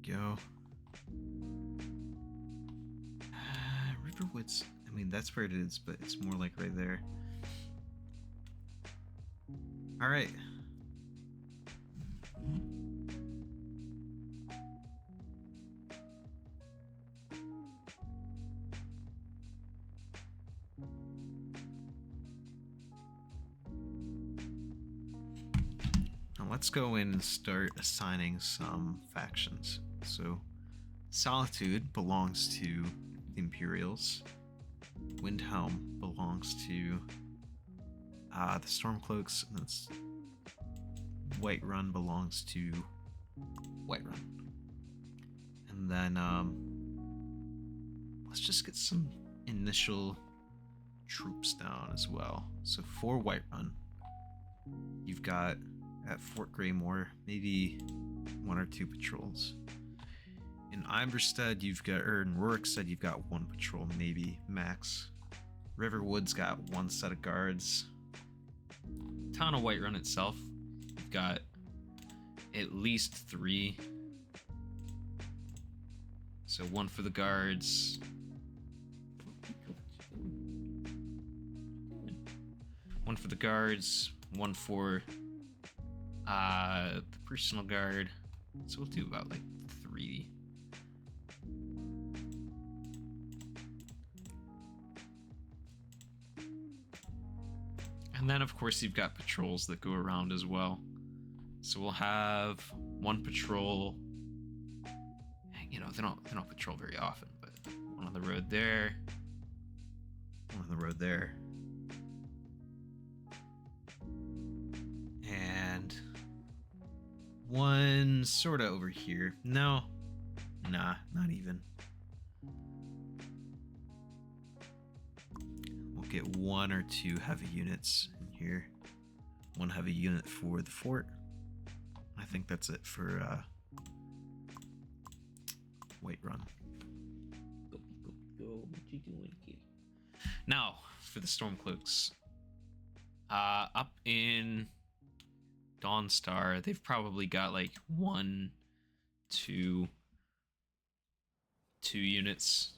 Go. Riverwood's, I mean, that's where it is, but it's more like right there. All right. Now let's go in and start assigning some factions. So Solitude belongs to the Imperials. Windhelm belongs to the Stormcloaks, and that's Whiterun belongs to Whiterun. And then let's just get some initial troops down as well. So for Whiterun, you've got at Fort Greymore maybe 1 or 2 patrols. In Iverstead, you've got, or in Rorikstead, you've got 1 patrol, maybe max. Riverwood's got 1 set of guards. Town of Whiterun itself, you've got at least 3. So 1 for the guards. 1 for the guards, 1 for the personal guard. So we'll do about like 3. And then of course you've got patrols that go around as well. So we'll have 1 patrol. You know, they don't patrol very often, but 1 on the road there. 1 on the road there. And 1 sort of over here. No. Nah, not even. We'll get 1 or 2 heavy units in here. 1 heavy unit for the fort. I think that's it for Whiterun. Go. What you doing, kid? Now, for the Stormcloaks. Up in Dawnstar, they've probably got like 1, 2 units.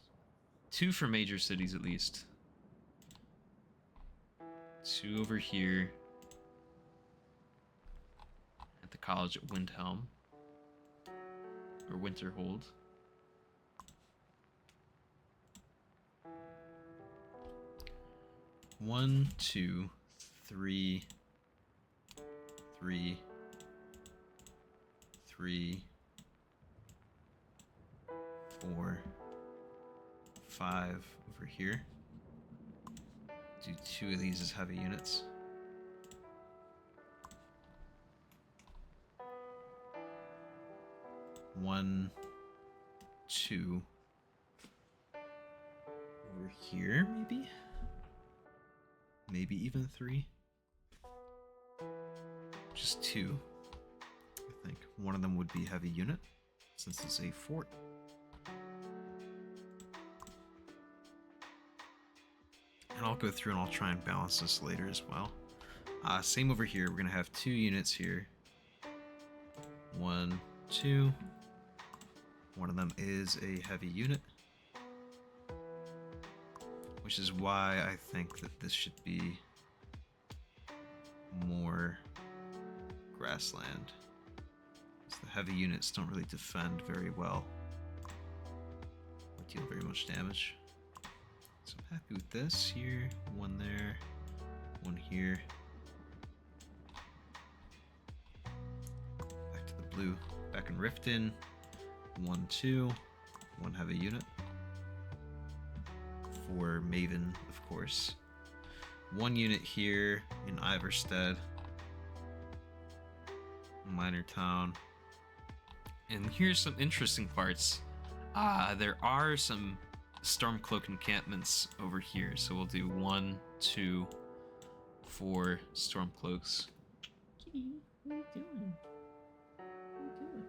2 for major cities at least. 2 over here at the college at Windhelm. Or Winterhold. One, 2, 3, 3, 3, 4, 5 over here. Do 2 of these as heavy units. One, 2 over here, maybe? Maybe even 3. Just 2, I think. 1 of them would be heavy unit, since it's a fort. And I'll go through and I'll try and balance this later as well. Same over here, we're gonna have 2 units here. 1, 2. 1 of them is a heavy unit. Which is why I think that this should be more grassland. Because the heavy units don't really defend very well. Or deal very much damage. So I'm happy with this here. 1 there. 1 here. Back to the blue. Back in Riften. 1, 2. 1 heavy unit. For Maven, of course. 1 unit here in Iverstead. Minor town. And here's some interesting parts. There are some Stormcloak encampments over here. So we'll do 1, 2, 4 Stormcloaks. Kitty, what are you doing? What are you doing?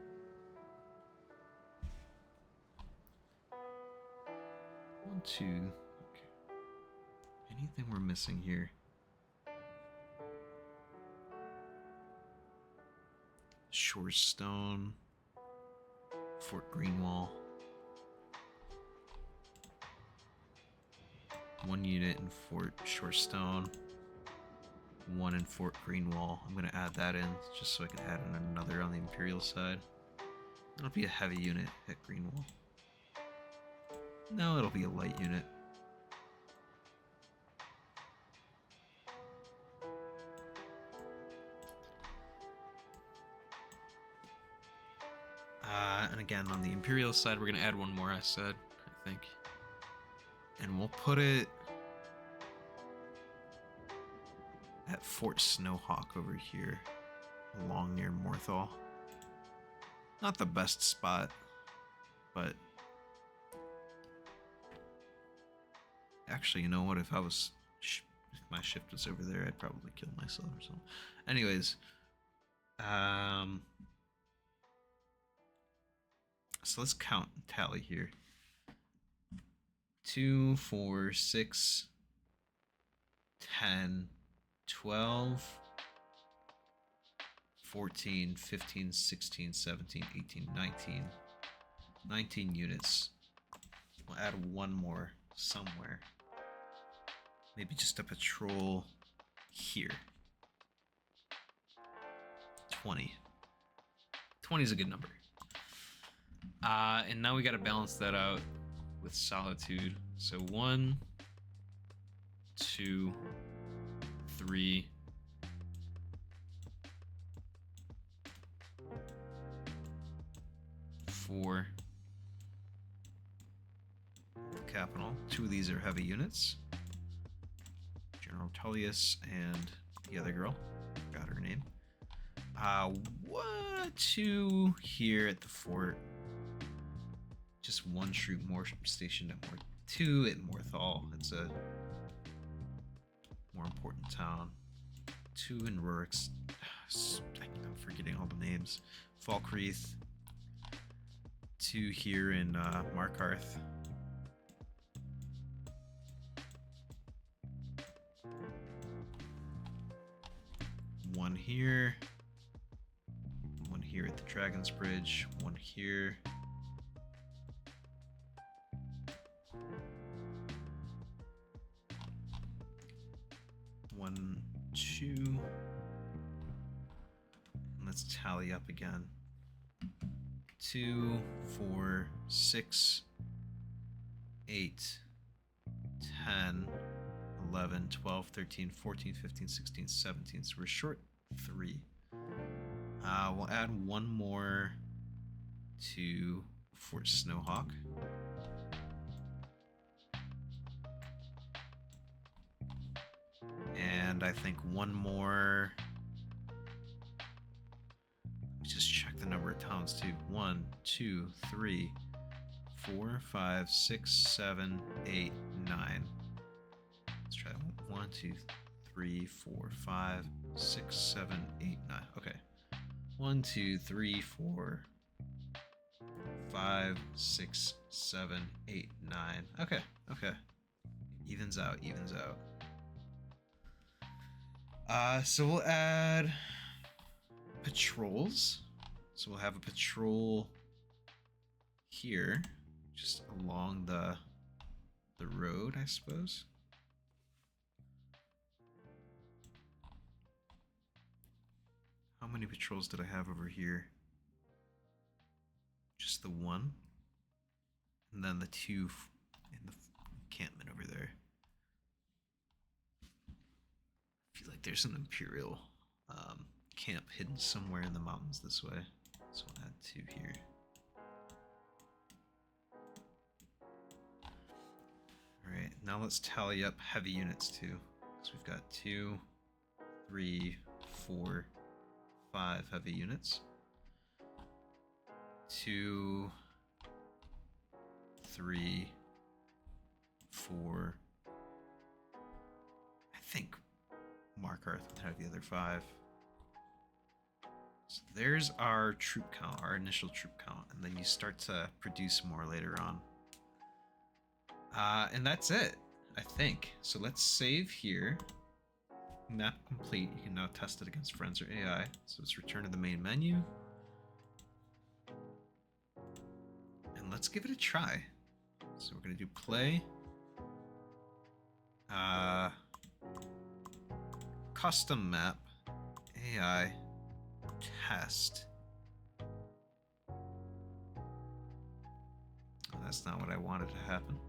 1, 2. Okay. Anything we're missing here? Shorestone. Fort Greenwall. 1 unit in Fort Shorestone. 1 in Fort Greenwall. I'm gonna add that in just so I can add in another on the Imperial side. It'll be a heavy unit at Greenwall. No, it'll be a light unit. And again, on the Imperial side, we're going to add one more, I said, I think. And we'll put it at Fort Snowhawk over here, along near Morthal. Not the best spot, but actually, you know what? If my shift was over there, I'd probably kill myself or something. Anyways, so let's count and tally here. 2, 4, 6, 10, 12, 14, 15, 16, 17, 18, 19. 19 units. We'll add one more somewhere. Maybe just a patrol here. 20. 20 is a good number. And now we got to balance that out with solitude. So 1, 2, 3, 4. Capital. 2 of these are heavy units. General Tullius and the other girl. Got her name. 2 here at the fort. Just 1 troop more stationed at Mort. 2 at Morthal. It's a more important town. 2 in Rurik's. I'm forgetting all the names. Falkreath. 2 here in Markarth. One here. 1 here at the Dragon's Bridge. 1 here. 1, 2. Let's tally up again. 2, 4, 6, 8, 10, 11, 12, 13, 14, 15, 16, 17. So we're short 3. We'll add 1 more to Fort Snowhawk. And I think 1 more. Let's just check the number of towns too. 1, 2, 3, 4, 5, 6, 7, 8, 9. Let's try 1, 2, 3, 4, 5, 6, 7, 8, 9. Okay. 1, 2, 3, 4, 5, 6, 7, 8, 9. Okay. Okay. Evens out. Evens out. So we'll add patrols. So we'll have a patrol here, just along the road, I suppose. How many patrols did I have over here? Just the 1, and then the 2 in the encampment over there. I feel like there's an Imperial camp hidden somewhere in the mountains this way. So we'll add 2 here. Alright, now let's tally up heavy units too. So we've got 2, 3, 4, 5 heavy units. 2, 3, 4. I think Markarth would have the other 5. So there's our troop count, our initial troop count, and then you start to produce more later on. And that's it, I think. So let's save here. Map complete. You can now test it against friends or AI. So let's return to the main menu. And let's give it a try. So we're going to do play. Custom map. AI. Test. Oh, that's not what I wanted to happen.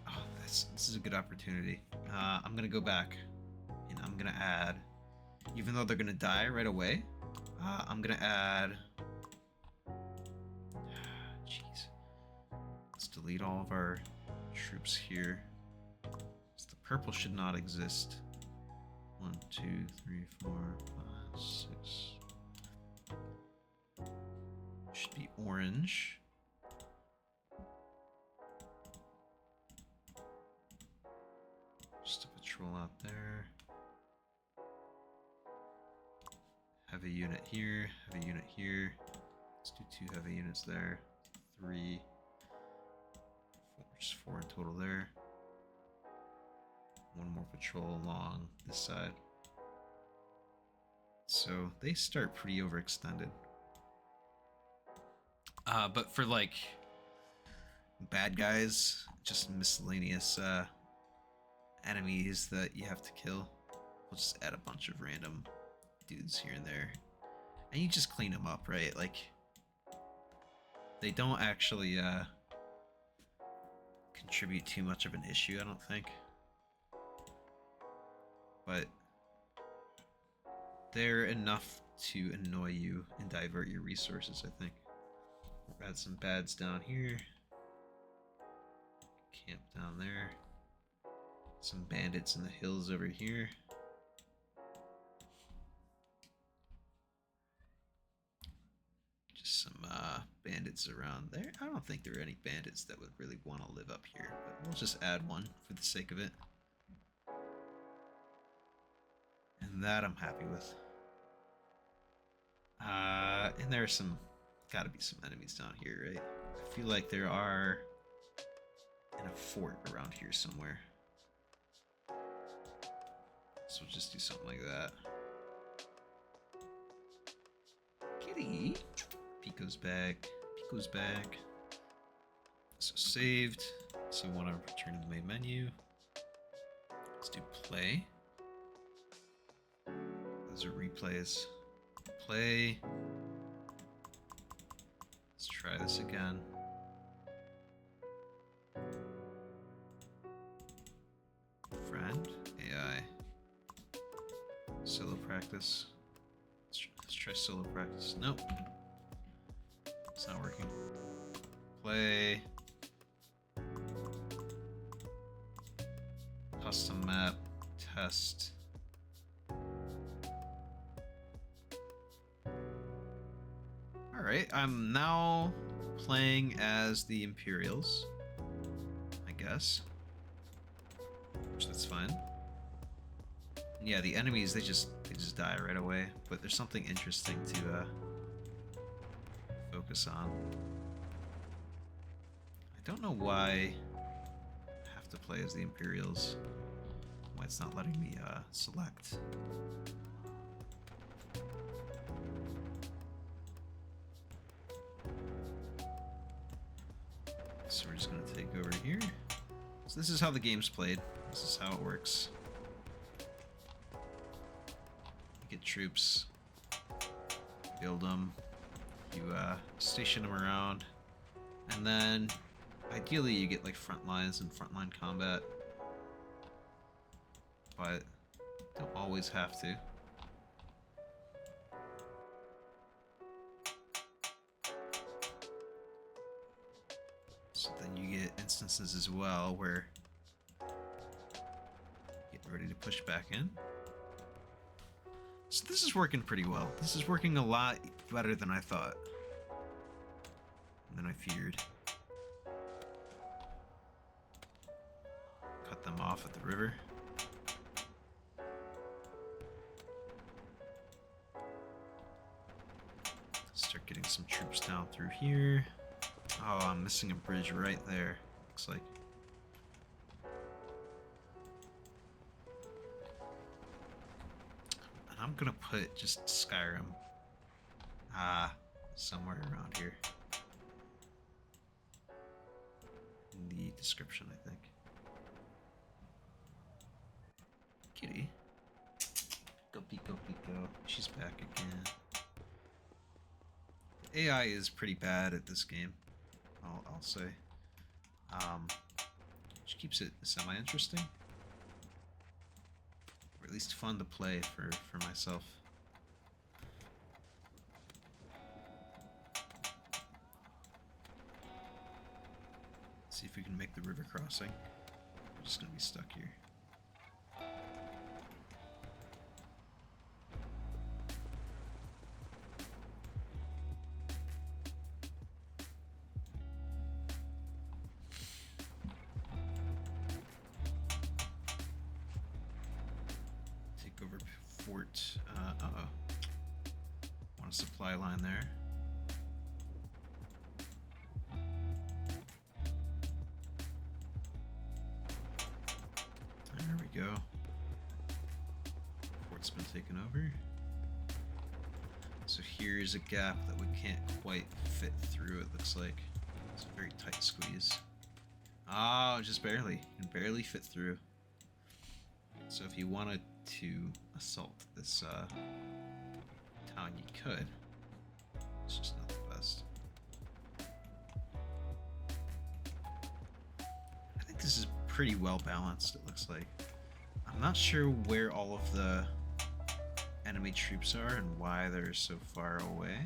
Oh, this is a good opportunity. I'm gonna go back, and I'm gonna add, even though they're gonna die right away, I'm gonna add. Jeez. Let's delete all of our troops here. So the purple should not exist. 1, 2, 3, 4, 5, 6. Should be orange. Just a patrol out there. Heavy unit here, heavy unit here. Let's do 2 heavy units there. 3, 4, just 4 in total there. 1 more patrol along this side. So they start pretty overextended. But for like bad guys, just miscellaneous enemies that you have to kill, we'll just add a bunch of random dudes here and there. And you just clean them up, right? Like, they don't actually contribute too much of an issue, I don't think. But they're enough to annoy you and divert your resources, I think. We'll add some bads down here. Camp down there. Some bandits in the hills over here. Just some bandits around there. I don't think there are any bandits that would really want to live up here, but we'll just add one for the sake of it. And that I'm happy with. And there are gotta be some enemies down here, right? I feel like there are in a fort around here somewhere. So we'll just do something like that. Kitty! Pico's back. Pico's back. So saved. So I want to return to the main menu. Let's do play. Those are replays. Play. Let's try this again. Friend. AI. Solo practice. Let's try solo practice. Nope. It's not working. Play. Custom map. Test. Alright, I'm now playing as the Imperials, I guess. Which that's fine. And yeah, the enemies, they just die right away, but there's something interesting to focus on. I don't know why I have to play as the Imperials. Why it's not letting me select. So we're just gonna take over here. So this is how the game's played. This is how it works. You get troops, build them, you station them around, and then ideally you get like front lines and frontline combat, but don't always have to. So then you get instances as well where you get ready to push back in. So this is working pretty well. This is working a lot better than I thought. Than I feared. Cut them off at the river. Start getting some troops down through here. Oh, I'm missing a bridge right there, looks like. And I'm gonna put just Skyrim somewhere around here. In the description, I think. Kitty. Go Pico Pico. She's back again. AI is pretty bad at this game. I'll say. Which keeps it semi-interesting. at least fun to play for myself. See if we can make the river crossing. We're just gonna be stuck here. Take over fort. Uh-oh. Want a supply line there. There we go. Fort's been taken over. So here's a gap that we can't quite fit through, it looks like. It's a very tight squeeze. Oh, just barely. You can barely fit through. So if you wanted to assault this town, you could. It's just not the best. I think this is pretty well balanced, it looks like. I'm not sure where all of the enemy troops are and why they're so far away.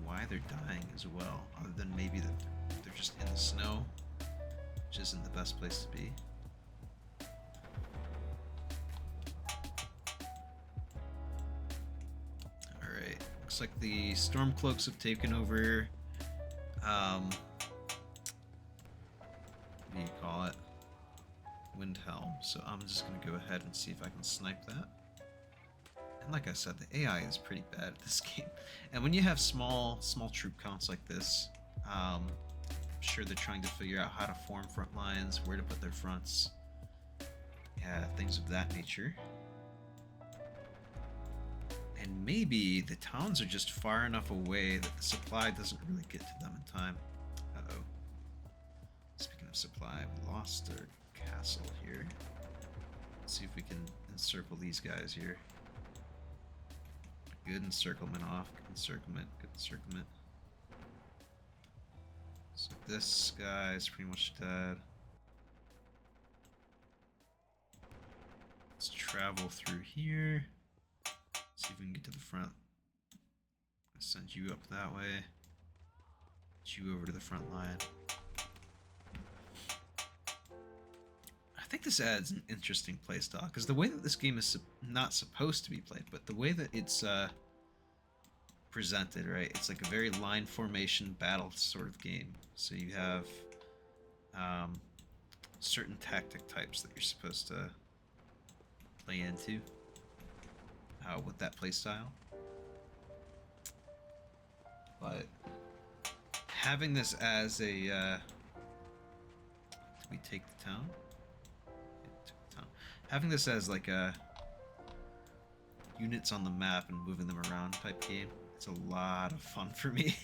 Why they're dying as well, other than maybe that they're just in the snow, which isn't the best place to be. Alright, looks like the Stormcloaks have taken over, what do you call it? Windhelm. So I'm just going to go ahead and see if I can snipe that. And like I said, the AI is pretty bad at this game. And when you have small troop counts like this, I'm sure they're trying to figure out how to form front lines, where to put their fronts, yeah, things of that nature. And maybe the towns are just far enough away that the supply doesn't really get to them in time. Uh-oh. Speaking of supply, we lost our castle here. Let's see if we can encircle these guys here. Good encirclement off. Good encirclement. Good encirclement. So this guy is pretty much dead. Let's travel through here. See if we can get to the front. I'll send you up that way. Get you over to the front line. I think this adds an interesting playstyle, because the way that this game is not supposed to be played, but the way that it's presented, right? It's like a very line formation battle sort of game. So you have certain tactic types that you're supposed to play into with that playstyle. But having this as a did we take the town? Having this as like a units on the map and moving them around type game, it's a lot of fun for me.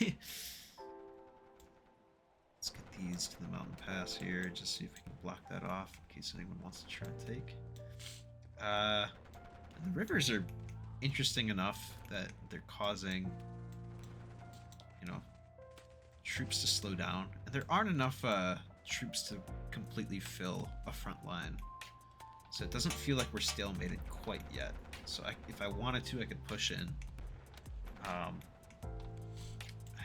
Let's get these to the mountain pass here, just see if we can block that off in case anyone wants to try and take. And the rivers are interesting enough that they're causing, you know, troops to slow down. And there aren't enough troops to completely fill a front line. So it doesn't feel like we're stalemated quite yet. So if I wanted to, I could push in. I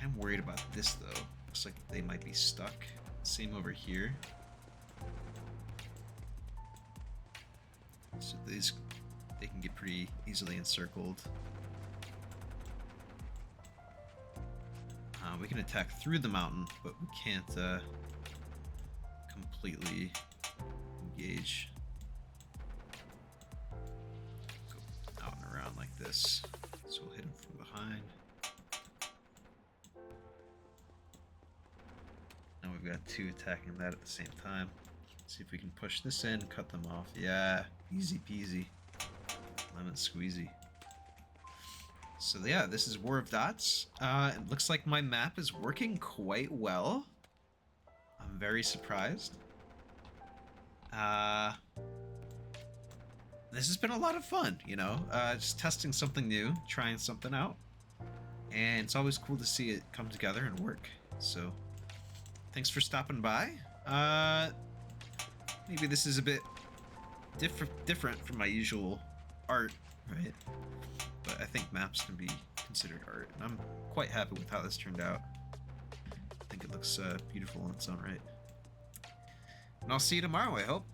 am worried about this though. Looks like they might be stuck. Same over here. So they can get pretty easily encircled. We can attack through the mountain, but we can't completely engage. This, so we'll hit him from behind. Now we've got two attacking that at the same time. See if we can push this in, cut them off. Yeah, easy peasy, lemon squeezy. So yeah, this is War of Dots. It looks like my map is working quite well. I'm very surprised. This has been a lot of fun, you know, just testing something new, trying something out. And it's always cool to see it come together and work. So, thanks for stopping by. maybe this is a bit different from my usual art, right? But I think maps can be considered art, and I'm quite happy with how this turned out. I think it looks beautiful in its own right. And I'll see you tomorrow, I hope.